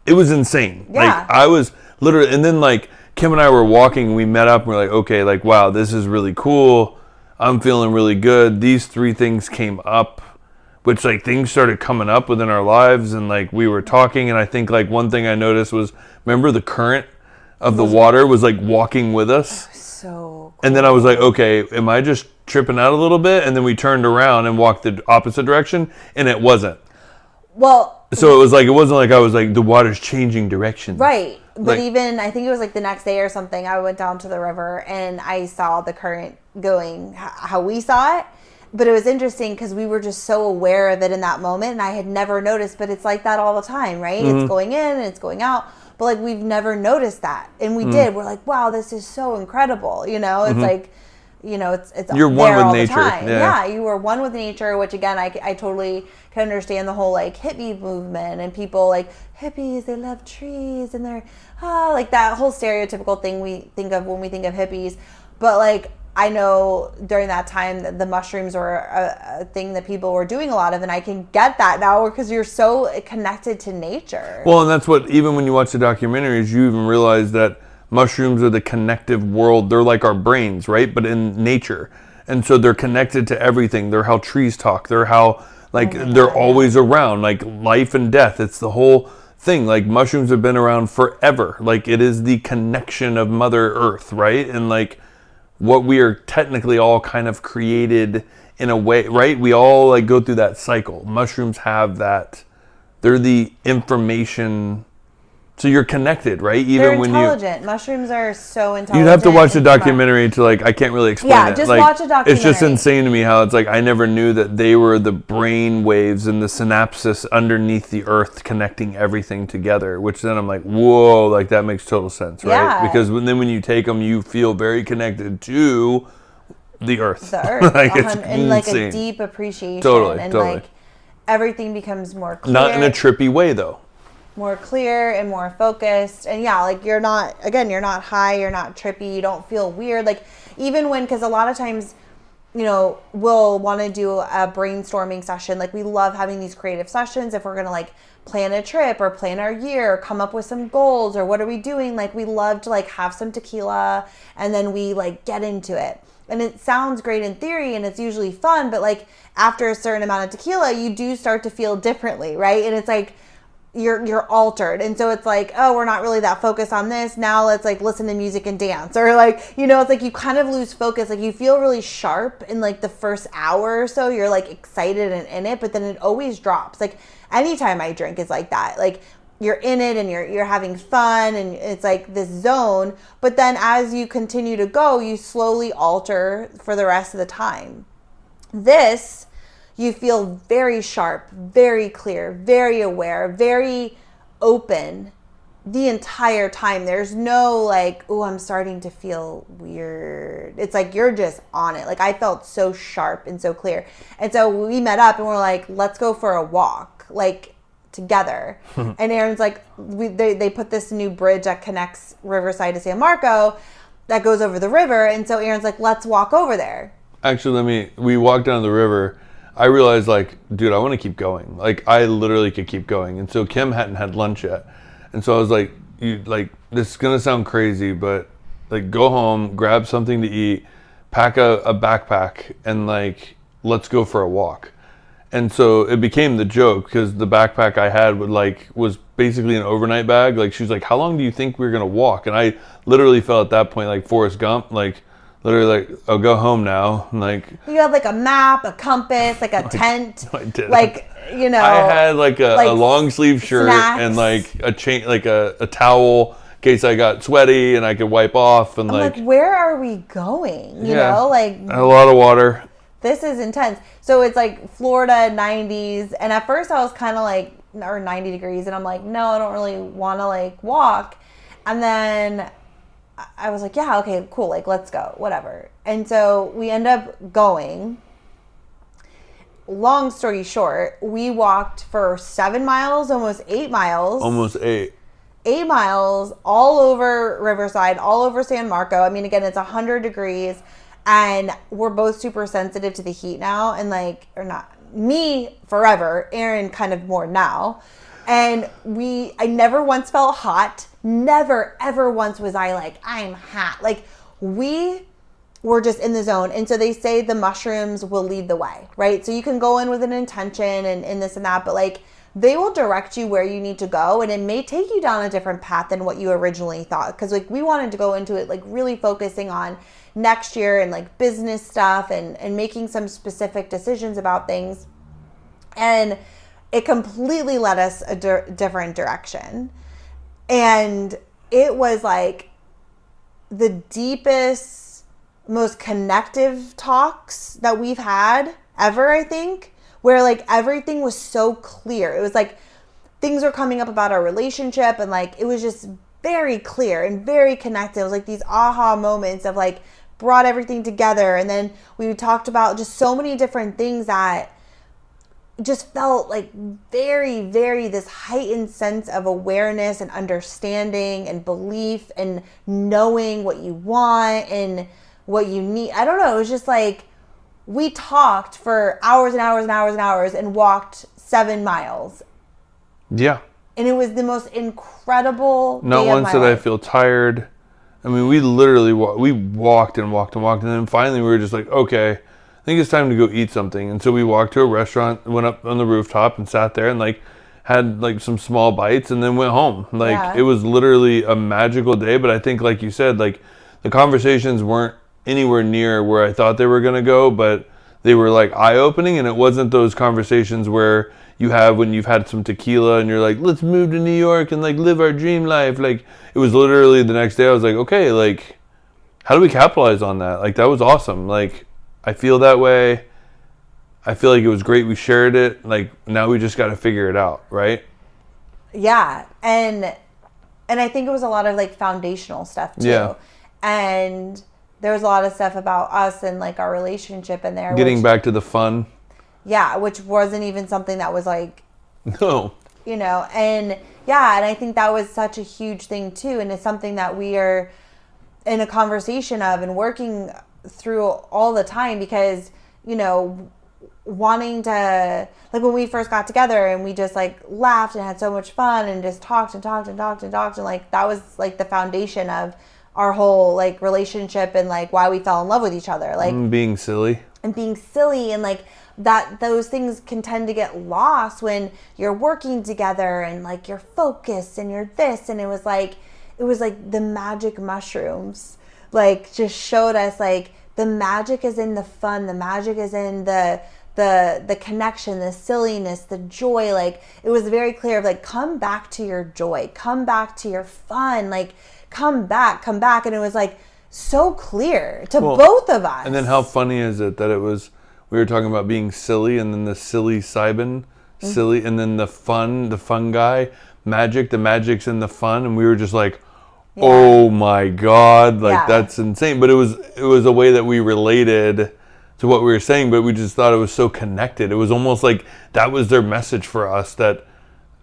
It was insane. Yeah. Like I was literally, and then like Kim and I were walking, we met up and we're like, okay, like, wow, this is really cool. I'm feeling really good. These three things came up, which like things started coming up within our lives, and like we were talking, and I think like one thing I noticed was, remember the current of the water was like walking with us. So cool. And then I was like, okay, am I just tripping out a little bit? And then we turned around and walked the opposite direction, and it wasn't. Well, so it wasn't like I was like the water's changing direction. Right. But like, even, I think it was like the next day or something, I went down to the river and I saw the current going how we saw it. But it was interesting because we were just so aware of it in that moment, and I had never noticed, but it's like that all the time, right? It's going in and it's going out. But like we've never noticed that. And we did. We're like, wow, this is so incredible. You know, it's like, you know, it's you're one with all nature. The time. Yeah, you were one with nature, which again, I totally can understand the whole like hippie movement and people like hippies, they love trees and they're like that whole stereotypical thing we think of when we think of hippies. But like I know during that time that the mushrooms were a thing that people were doing a lot of, and I can get that now because you're so connected to nature. Well, and that's what, even when you watch the documentaries, you even realize that mushrooms are the connective world. They're like our brains, right? But in nature. And so they're connected to everything. They're how trees talk. They're how, like, they're always around, like life and death. It's the whole thing. Like, mushrooms have been around forever. Like, it is the connection of Mother Earth, right? And like, what we are technically all kind of created in a way, right? We all like go through that cycle. Mushrooms have that. They're the information. So you're connected, right? Even they're when intelligent. Mushrooms are so intelligent. You'd have to watch the documentary to like, I can't really explain it. Yeah, just like, watch a documentary. It's just insane to me how it's like, I never knew that they were the brain waves and the synapses underneath the earth connecting everything together, which then I'm like, whoa, like that makes total sense, right? Yeah. Because then when you take them, you feel very connected to the earth. The earth. Like it's and like insane. a deep appreciation. Totally, and totally. like everything becomes more clear. Not in a trippy way though. More clear and more focused. And yeah, like you're not high, you're not trippy, you don't feel weird. Like even when, because a lot of times, you know, we'll want to do a brainstorming session. Like we love having these creative sessions if we're going to like plan a trip or plan our year, or come up with some goals, or what are we doing? Like we love to like have some tequila and then we like get into it. and it sounds great in theory and it's usually fun, but like after a certain amount of tequila, you do start to feel differently, right? And it's like you're altered. And so it's like, oh, we're not really that focused on this. Now let's like listen to music and dance. Or like, you know, it's like you kind of lose focus. Like you feel really sharp in like the first hour or so. You're like excited and in it, but then it always drops. Like anytime I drink is like that. Like you're in it and you're having fun and it's like this zone. But then as you continue to go, you slowly alter for the rest of the time. This, you feel very sharp, very clear, very aware, very open the entire time. There's no like, oh, I'm starting to feel weird. It's like you're just on it. Like I felt so sharp and so clear. And so we met up and we're like, let's go for a walk, like together. And Aaron's like, they put this new bridge that connects Riverside to San Marco that goes over the river. And so Aaron's like, let's walk over there. Actually, we walked down the river. I realized, like, dude, I want to keep going. Like, I literally could keep going. And so Kim hadn't had lunch yet. And so I was like, this is going to sound crazy, but, like, go home, grab something to eat, pack a backpack, and, like, let's go for a walk. And so it became the joke because the backpack I had was basically an overnight bag. Like, she was like, how long do you think we're going to walk? And I literally felt at that point like Forrest Gump, like, literally like, I'll go home now. Like you have like a map, a compass, like a tent. No, I didn't. Like, you know, I had like a long sleeve shirt snacks. and like a chain, like a towel in case I got sweaty and I could wipe off. And I'm like, where are we going? You know, like a lot of water. This is intense. So it's like Florida 90s. And at first I was kind of like, or 90 degrees. And I'm like, no, I don't really want to like walk. And then I was like, yeah, okay, cool. Like, let's go, whatever. And so we end up going. Long story short, we walked for 7 miles, almost 8 miles. Almost 8. 8 miles all over Riverside, all over San Marco. I mean, again, it's 100 degrees and we're both super sensitive to the heat now. And like, or not me forever, Aaron kind of more now. And I never once felt hot. Never, ever once was I like, I'm hot. Like we were just in the zone. And so they say the mushrooms will lead the way, right? So you can go in with an intention and this and that, but like they will direct you where you need to go. And it may take you down a different path than what you originally thought. Cause like we wanted to go into it, like really focusing on next year and like business stuff and making some specific decisions about things. And it completely led us a different direction. And it was like the deepest, most connective talks that we've had ever, I think, where like everything was so clear. It was like things were coming up about our relationship and like it was just very clear and very connected. It was like these aha moments of like brought everything together. And then we talked about just so many different things that just felt like very, very this heightened sense of awareness and understanding and belief and knowing what you want and what you need. I don't know. It was just like we talked for hours and hours and hours and hours and walked 7 miles. Yeah. And it was the most incredible Not day once of my did I life. feel tired. I mean, we literally we walked and walked and walked. And then finally we were just like, okay, I think it's time to go eat something. And so we walked to a restaurant, went up on the rooftop and sat there and like had like some small bites and then went home. Like It was literally a magical day. But I think like you said, like the conversations weren't anywhere near where I thought they were going to go, but they were like eye-opening. And it wasn't those conversations where you have when you've had some tequila and you're like, let's move to New York and like live our dream life. Like it was literally the next day I was like, okay, like how do we capitalize on that? Like that was awesome. Like I feel that way. I feel like it was great we shared it. Like now we just got to figure it out, right? Yeah. And I think it was a lot of like foundational stuff too. Yeah. And there was a lot of stuff about us and like our relationship in there. Getting back to the fun. Yeah, which wasn't even something that was like, no, you know, and yeah, and I think that was such a huge thing too. And it's something that we are in a conversation of and working through all the time because, you know, wanting to, like when we first got together and we just like laughed and had so much fun and just talked and like that was like the foundation of our whole like relationship and like why we fell in love with each other, like being silly. and being silly, and like that those things can tend to get lost when you're working together and like you're focused and you're this. And it was like the magic mushrooms like just showed us like the magic is in the fun, the magic is in the connection, the silliness, the joy. Like it was very clear of like, come back to your joy, come back to your fun, like come back. And it was like so clear to both of us. And then how funny is it that it was, we were talking about being silly, and then the silly Simon, silly, and then the fun guy, magic, the magic's in the fun, and we were just like, oh my God, like that's insane. But it was a way that we related to what we were saying, but we just thought it was so connected. It was almost like that was their message for us that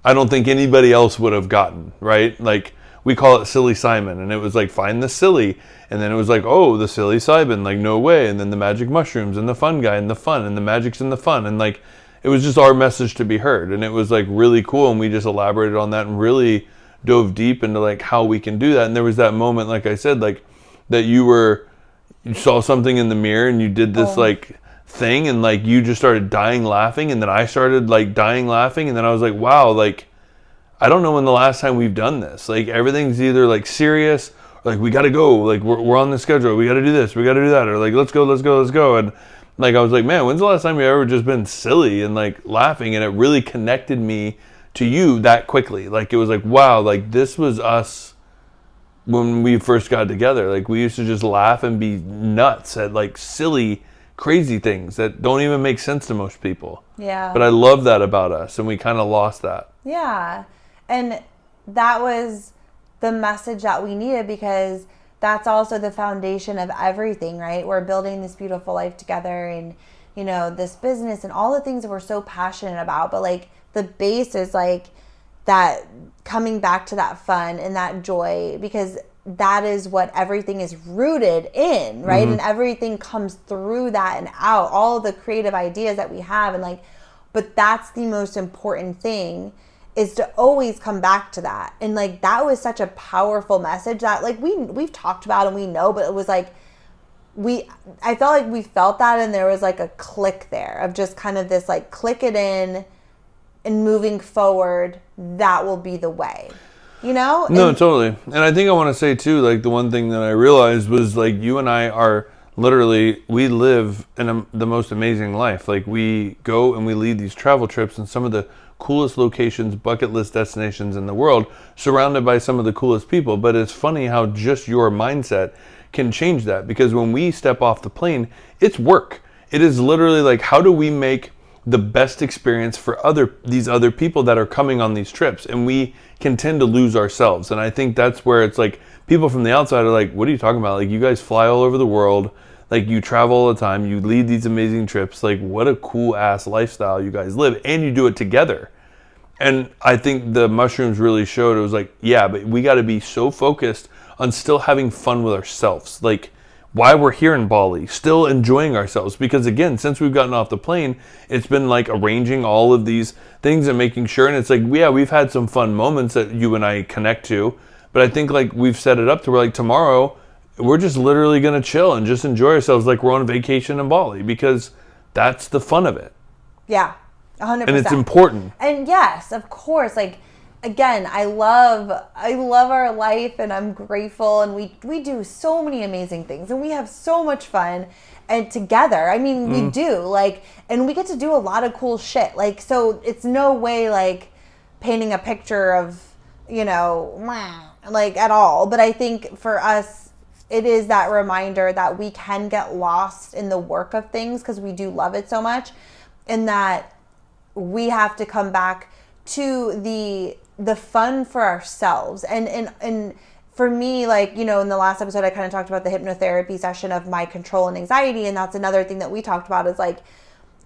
I don't think anybody else would have gotten, right? Like we call it Silly Simon, and it was like, find the silly. And then it was like, oh, the Silly Simon, like no way. And then the magic mushrooms and the fun guy and the fun and the magic's in the fun. And like, it was just our message to be heard. And it was like really cool. And we just elaborated on that and really dove deep into like how we can do that. And there was that moment, like I said, like that you saw something in the mirror and you did this like thing, and like you just started dying laughing. And then I started like dying laughing. And then I was like, wow, like, I don't know when the last time we've done this. Like everything's either like serious, or like we got to go, like we're on the schedule, we got to do this, we got to do that, or like let's go. And like I was like, man, when's the last time you've ever just been silly and like laughing? And it really connected me to you that quickly. Like it was like, wow, like this was us when we first got together. Like we used to just laugh and be nuts at like silly, crazy things that don't even make sense to most people. Yeah. But I love that about us, and we kind of lost that. Yeah. And that was the message that we needed, because that's also the foundation of everything, right? We're building this beautiful life together, and, you know, this business and all the things that we're so passionate about. But like the base is like that, coming back to that fun and that joy, because that is what everything is rooted in, right? And everything comes through that and out, all the creative ideas that we have. And like, but that's the most important thing, is to always come back to that. And like that was such a powerful message that like we've talked about and we know, but it was like I felt like we felt that, and there was like a click there of just kind of this like click it in, and moving forward, that will be the way, you know? No, totally. And I think I want to say too, like the one thing that I realized was like you and I are literally, we live in the most amazing life. Like we go and we lead these travel trips in some of the coolest locations, bucket list destinations in the world, surrounded by some of the coolest people. But it's funny how just your mindset can change that, because when we step off the plane, it's work. It is literally like, how do we make the best experience for these other people that are coming on these trips? And we can tend to lose ourselves. And I think that's where it's like, people from the outside are like, what are you talking about? Like, you guys fly all over the world. Like, you travel all the time. You lead these amazing trips. Like, what a cool ass lifestyle you guys live. And you do it together. And I think the mushrooms really showed, it was like, yeah, but we got to be so focused on still having fun with ourselves. Like, why we're here in Bali, still enjoying ourselves. Because again, since we've gotten off the plane, it's been like arranging all of these things and making sure. And it's like, yeah, we've had some fun moments that you and I connect to. But I think like we've set it up to where like tomorrow, we're just literally going to chill and just enjoy ourselves like we're on vacation in Bali, because that's the fun of it. Yeah, 100%. And it's important. And yes, of course, like, again, I love our life, and I'm grateful, and we do so many amazing things, and we have so much fun and together. I mean, we do, like, and we get to do a lot of cool shit. Like, so it's no way like painting a picture of, you know, like at all. But I think for us, it is that reminder that we can get lost in the work of things because we do love it so much, and that we have to come back to the fun for ourselves. And for me, like, you know, in the last episode, I kind of talked about the hypnotherapy session of my control and anxiety. And that's another thing that we talked about, is like,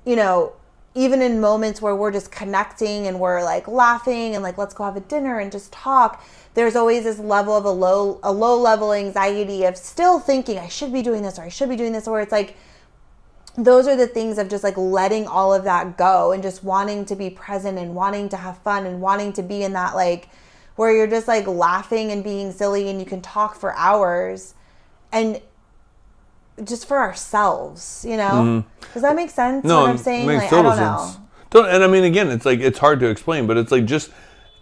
you know, even in moments where we're just connecting and we're like laughing and like, let's go have a dinner and just talk, there's always this level of a low level anxiety of still thinking I should be doing this or I should be doing this, where it's like, those are the things of just like letting all of that go and just wanting to be present and wanting to have fun and wanting to be in that like where you're just like laughing and being silly and you can talk for hours and just for ourselves, you know? Does that make sense? No, what I'm saying? it makes Like, total I don't sense. know. And I mean, again, it's like, it's hard to explain, but it's like just,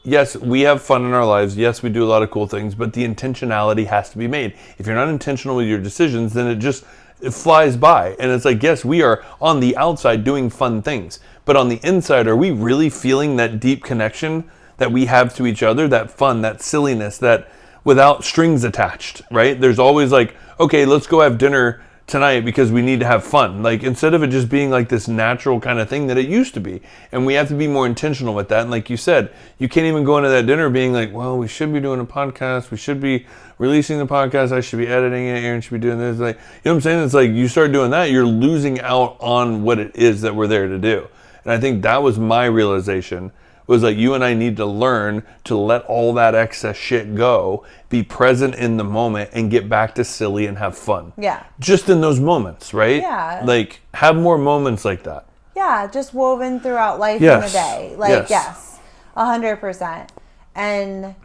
yes, we have fun in our lives. Yes, we do a lot of cool things, but the intentionality has to be made. If you're not intentional with your decisions, then it flies by. And it's like, yes, we are on the outside doing fun things, but on the inside, are we really feeling that deep connection that we have to each other, that fun, that silliness, that without strings attached, right? There's always like, okay, let's go have dinner tonight because we need to have fun. Like, instead of it just being like this natural kind of thing that it used to be. And we have to be more intentional with that. And like you said, you can't even go into that dinner being like, well, we should be doing a podcast. We should be releasing the podcast. I should be editing it. Aaron should be doing this. Like, you know what I'm saying? It's like, you start doing that, you're losing out on what it is that we're there to do. And I think that was my realization, was like, you and I need to learn to let all that excess shit go, be present in the moment, and get back to silly and have fun. Yeah. Just in those moments, right? Yeah. Like, have more moments like that. Yeah, just woven throughout life Yes. in the day. Like, Yes. 100%. And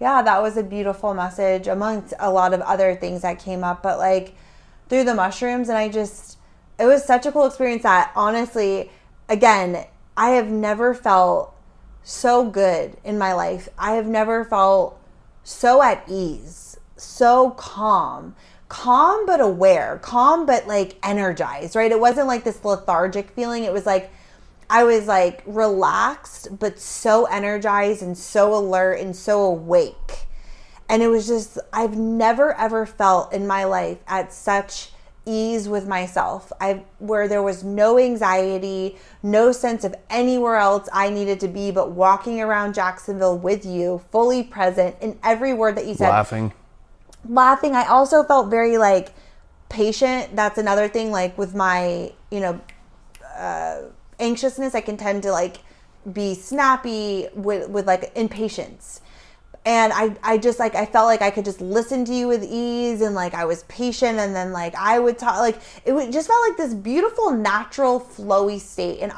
yeah, that was a beautiful message amongst a lot of other things that came up. But like, through the mushrooms, and it was such a cool experience that honestly, again, I have never felt so good in my life. I have never felt so at ease, so calm but aware, calm but like energized, right? It wasn't like this lethargic feeling. It was like I was like relaxed but so energized and so alert and so awake. And it was just, I've never ever felt in my life at such ease with myself, where there was no anxiety, no sense of anywhere else I needed to be but walking around Jacksonville with you, fully present in every word that you said. Laughing. I also felt very like patient. That's another thing, like with my, anxiousness, I can tend to like be snappy with like impatience. And I just like, I felt like I could just listen to you with ease, and like I was patient, and then like I would talk, like just felt like this beautiful, natural, flowy state. And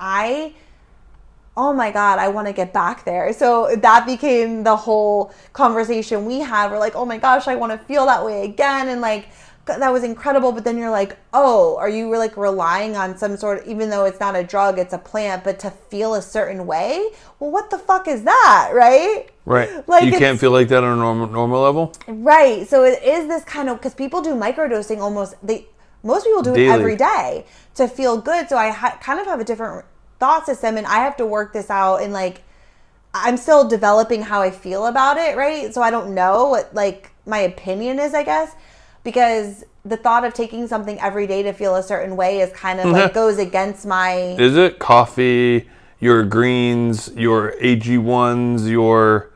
oh my God, I want to get back there. So that became the whole conversation we had. We're like, oh my gosh, I want to feel that way again. And like, that was incredible. But then you're like, oh, are you like relying on some sort of, even though it's not a drug, it's a plant, but to feel a certain way? Well, what the fuck is that? Right? Right. Like, you can't feel like that on a normal level? Right. So it is this kind of, because people do microdosing most people do Daily. it every day to feel good. So I kind of have a different thought system, and I have to work this out, and like I'm still developing how I feel about it, right? So I don't know what like my opinion is, I guess, because the thought of taking something every day to feel a certain way is kind of like goes against my... Is it coffee, your greens, your AG1s, your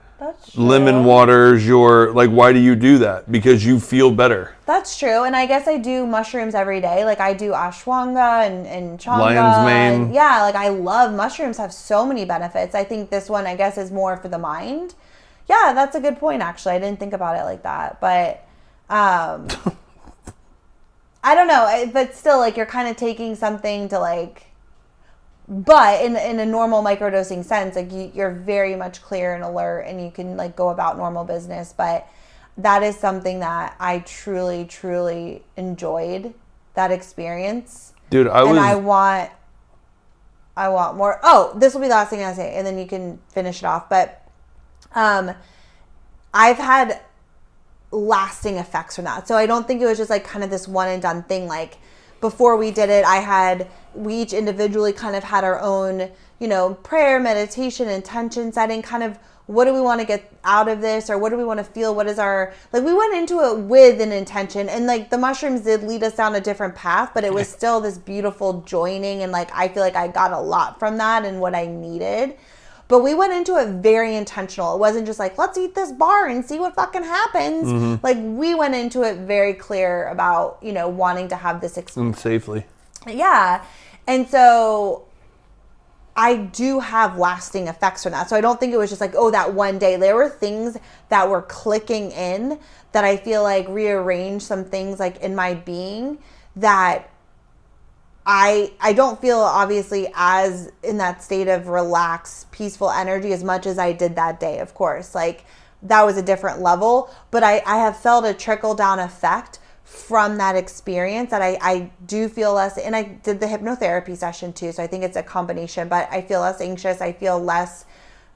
lemon waters, your like, why do you do that? Because you feel better. That's true. And I guess I do mushrooms every day. Like I do ashwanga and changa. Lion's mane. Yeah, like I love mushrooms, have so many benefits. I think this one, I guess, is more for the mind. Yeah, that's a good point, actually. I didn't think about it like that. But I don't know. But still, like, you're kind of taking something to like... But in a normal microdosing sense, like you're very much clear and alert, and you can like go about normal business. But that is something that I truly, truly enjoyed, that experience. Dude, I want more. Oh, this will be the last thing I say, and then you can finish it off. But I've had lasting effects from that. So I don't think it was just like kind of this one and done thing. Like before we did it, we each individually kind of had our own, prayer, meditation, intention setting, kind of what do we want to get out of this, or what do we want to feel? What is our, like, we went into it with an intention, and like the mushrooms did lead us down a different path, but it was still this beautiful joining. And like, I feel like I got a lot from that and what I needed. But we went into it very intentional. It wasn't just like, let's eat this bar and see what fucking happens. Mm-hmm. Like, we went into it very clear about, wanting to have this experience. Safely. Yeah. And so I do have lasting effects from that. So I don't think it was just like, oh, that one day. There were things that were clicking in that I feel like rearranged some things like in my being that I don't feel obviously as in that state of relaxed, peaceful energy as much as I did that day, of course. Like, that was a different level. But I have felt a trickle down effect from that experience that I do feel less, and I did the hypnotherapy session too. So I think it's a combination, but I feel less anxious. I feel less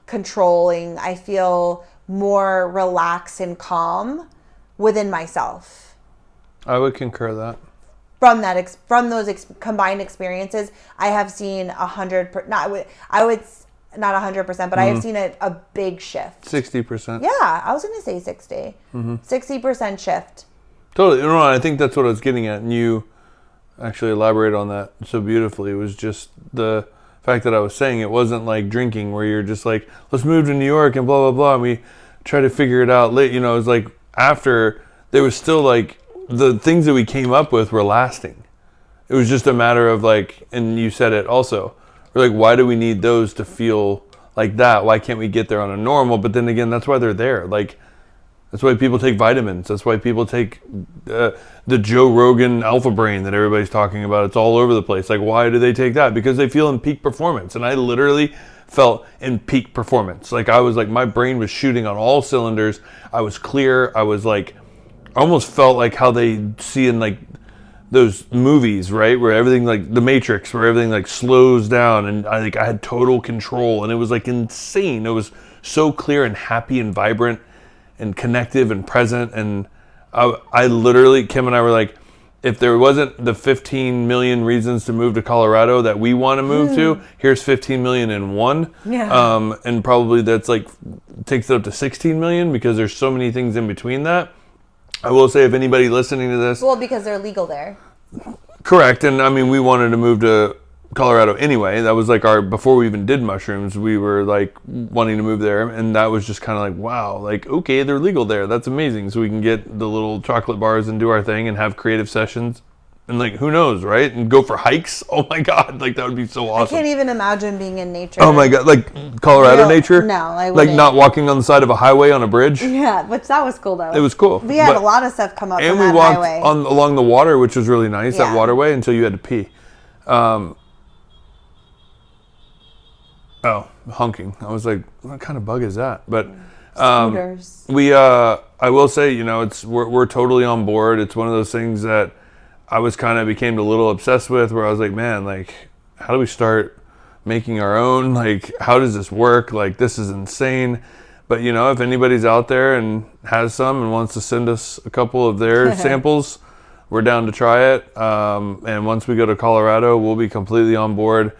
controlling. I feel more relaxed and calm within myself. I would concur that. From those combined experiences, I have seen 100%. I would not 100%, but I have seen a big shift. 60%. Yeah, I was going to say 60. 60% shift. Totally. No, I think that's what I was getting at, and you actually elaborated on that so beautifully. It was just the fact that I was saying it wasn't like drinking where you're just like, let's move to New York and blah, blah, blah, and we try to figure it out late. You know, it was like after, there was still like, the things that we came up with were lasting. It was just a matter of like, and you said it also, we're like, why do we need those to feel like that? Why can't we get there on a normal? But then again, that's why they're there. Like, that's why people take vitamins. That's why people take the Joe Rogan Alpha Brain that everybody's talking about. It's all over the place. Like, why do they take that? Because they feel in peak performance. And I literally felt in peak performance. Like, I was like, my brain was shooting on all cylinders. I was clear. I was like, I almost felt like how they see in like those movies, right? Where everything, like The Matrix, where everything like slows down, and I had total control, and it was like insane. It was so clear and happy and vibrant and connective and present. And I literally, Kim and I were like, if there wasn't the 15 million reasons to move to Colorado that we want to move to, here's 15 million in one. Yeah. And probably that's like, takes it up to 16 million because there's so many things in between that. I will say, if anybody listening to this... Well, because they're legal there. Correct. And I mean, we wanted to move to Colorado anyway. That was like before we even did mushrooms, we were like wanting to move there. And that was just kind of like, wow, like, okay, they're legal there. That's amazing. So we can get the little chocolate bars and do our thing and have creative sessions. And like, who knows, right? And go for hikes. Oh my God. Like, that would be so awesome. I can't even imagine being in nature. Oh my God. Like Colorado nature? No, I wouldn't. Like not walking on the side of a highway on a bridge? Yeah, which that was cool though. It was cool. We had a lot of stuff come up and on we that walked highway. along the water, which was really nice, that Yeah. waterway, until you had to pee. Honking. I was like, what kind of bug is that? But Scooters. I will say, you know, we're totally on board. It's one of those things that I was became a little obsessed with, where I was like, man, like, how do we start making our own? Like, how does this work? Like, this is insane. But, you know, if anybody's out there and has some and wants to send us a couple of their samples, we're down to try it. And once we go to Colorado, we'll be completely on board.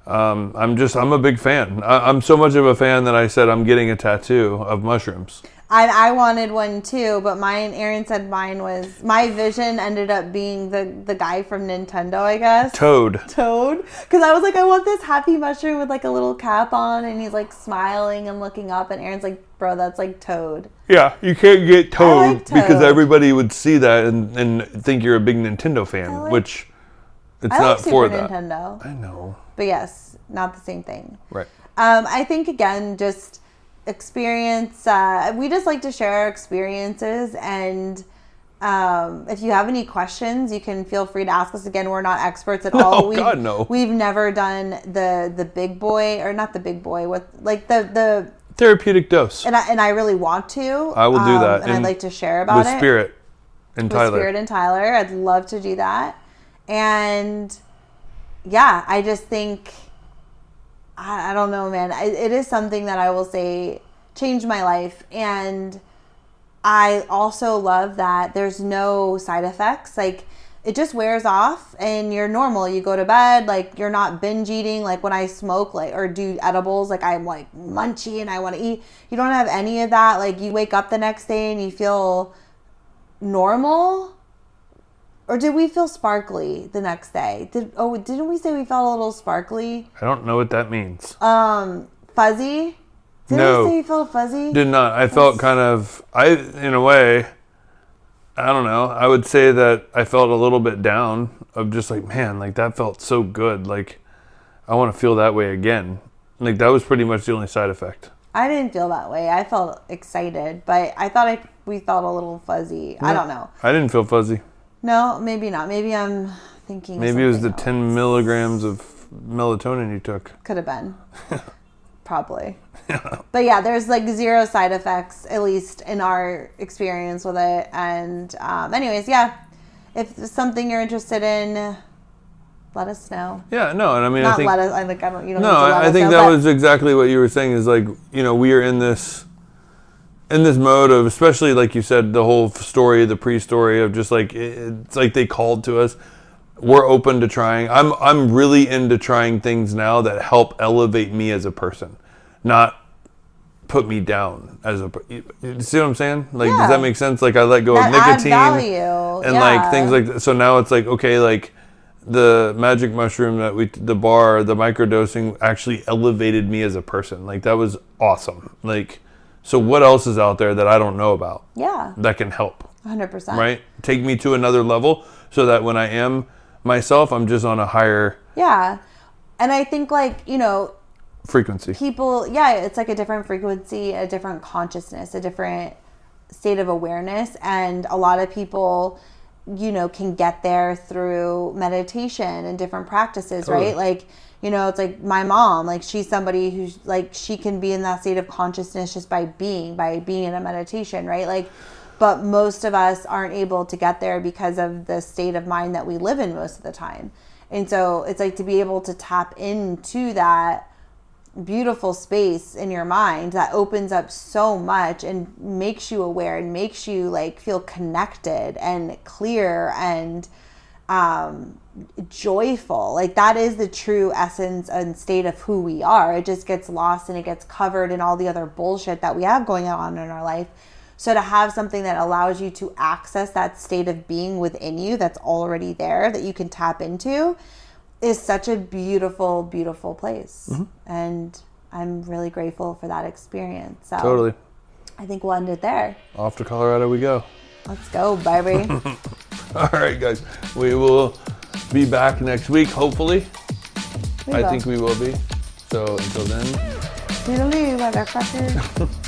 I'm a big fan. I'm so much of a fan that I said I'm getting a tattoo of mushrooms. I wanted one too, but Aaron said my vision ended up being the guy from Nintendo, I guess. Toad. Because I was like, I want this happy mushroom with like a little cap on, and he's like smiling and looking up, and Aaron's like, bro, that's like Toad. Yeah, you can't get Toad, like Toad. because everybody would see that and think you're a big Nintendo fan, which it's I not like for Super that. Nintendo. I know. But yes, not the same thing. Right. I think, again, just experience. We just like to share our experiences, and if you have any questions, you can feel free to ask us. Again, we're not experts at all. God, no. We've never done the big boy, or not the big boy, what, like the therapeutic dose. and I really want to. I will do that. and I'd like to share about with it. Spirit and Tyler. With Spirit and Tyler. I'd love to do that. And yeah, I just think, I don't know, man. It is something that I will say changed my life. And I also love that there's no side effects. Like, it just wears off and you're normal. You go to bed, like, you're not binge eating. Like, when I smoke, like, or do edibles, like, I'm like munchy and I want to eat. You don't have any of that. Like, you wake up the next day and you feel normal. Or did we feel sparkly the next day? Didn't we say we felt a little sparkly? I don't know what that means. Fuzzy? Didn't we say we felt fuzzy? Did not. I felt kind of, in a way, I don't know. I would say that I felt a little bit down, of just like, man, like, that felt so good. Like, I want to feel that way again. Like, that was pretty much the only side effect. I didn't feel that way. I felt excited, but I thought we felt a little fuzzy. No, I don't know. I didn't feel fuzzy. No, maybe not. Maybe I'm thinking. Maybe it was the else. 10 milligrams of melatonin you took. Could have been. Probably. But yeah, there's like zero side effects, at least in our experience with it. And anyways, yeah, if it's something you're interested in, let us know. Yeah, no, and I mean, Not I think let us. I like. I don't. You don't. no, need to let I us think know, that but was exactly what you were saying. Is like, you know, we are in this mode of, especially like you said, the whole story, the pre-story of just like it's like they called to us. We're open to trying. I'm really into trying things now that help elevate me as a person, not put me down as a. You see what I'm saying? Like, does that make sense? Like, I let go of nicotine and like things like that. So now it's like, okay, like the magic mushroom that the microdosing actually elevated me as a person. Like, that was awesome. Like, so what else is out there that I don't know about? Yeah. That can help. 100%. Right? Take me to another level so that when I am myself, I'm just on a higher. Yeah. And I think, like, you know, frequency. People, yeah, it's like a different frequency, a different consciousness, a different state of awareness. And a lot of people, you know, can get there through meditation and different practices, totally. Right? Like, you know, it's like my mom, like she's somebody who's like, she can be in that state of consciousness just by being in a meditation, right? Like, but most of us aren't able to get there because of the state of mind that we live in most of the time. And so it's like to be able to tap into that beautiful space in your mind that opens up so much and makes you aware and makes you like feel connected and clear and joyful. Like, that is the true essence and state of who we are. It just gets lost and it gets covered in all the other bullshit that we have going on in our life. So to have something that allows you to access that state of being within you that's already there, that you can tap into, is such a beautiful, beautiful place. Mm-hmm. And I'm really grateful for that experience. So totally. I think we'll end it there. Off to Colorado we go. Let's go, baby. All right, guys. We will be back next week, hopefully. I think we will be. So until then. Toodaloo, motherfucker.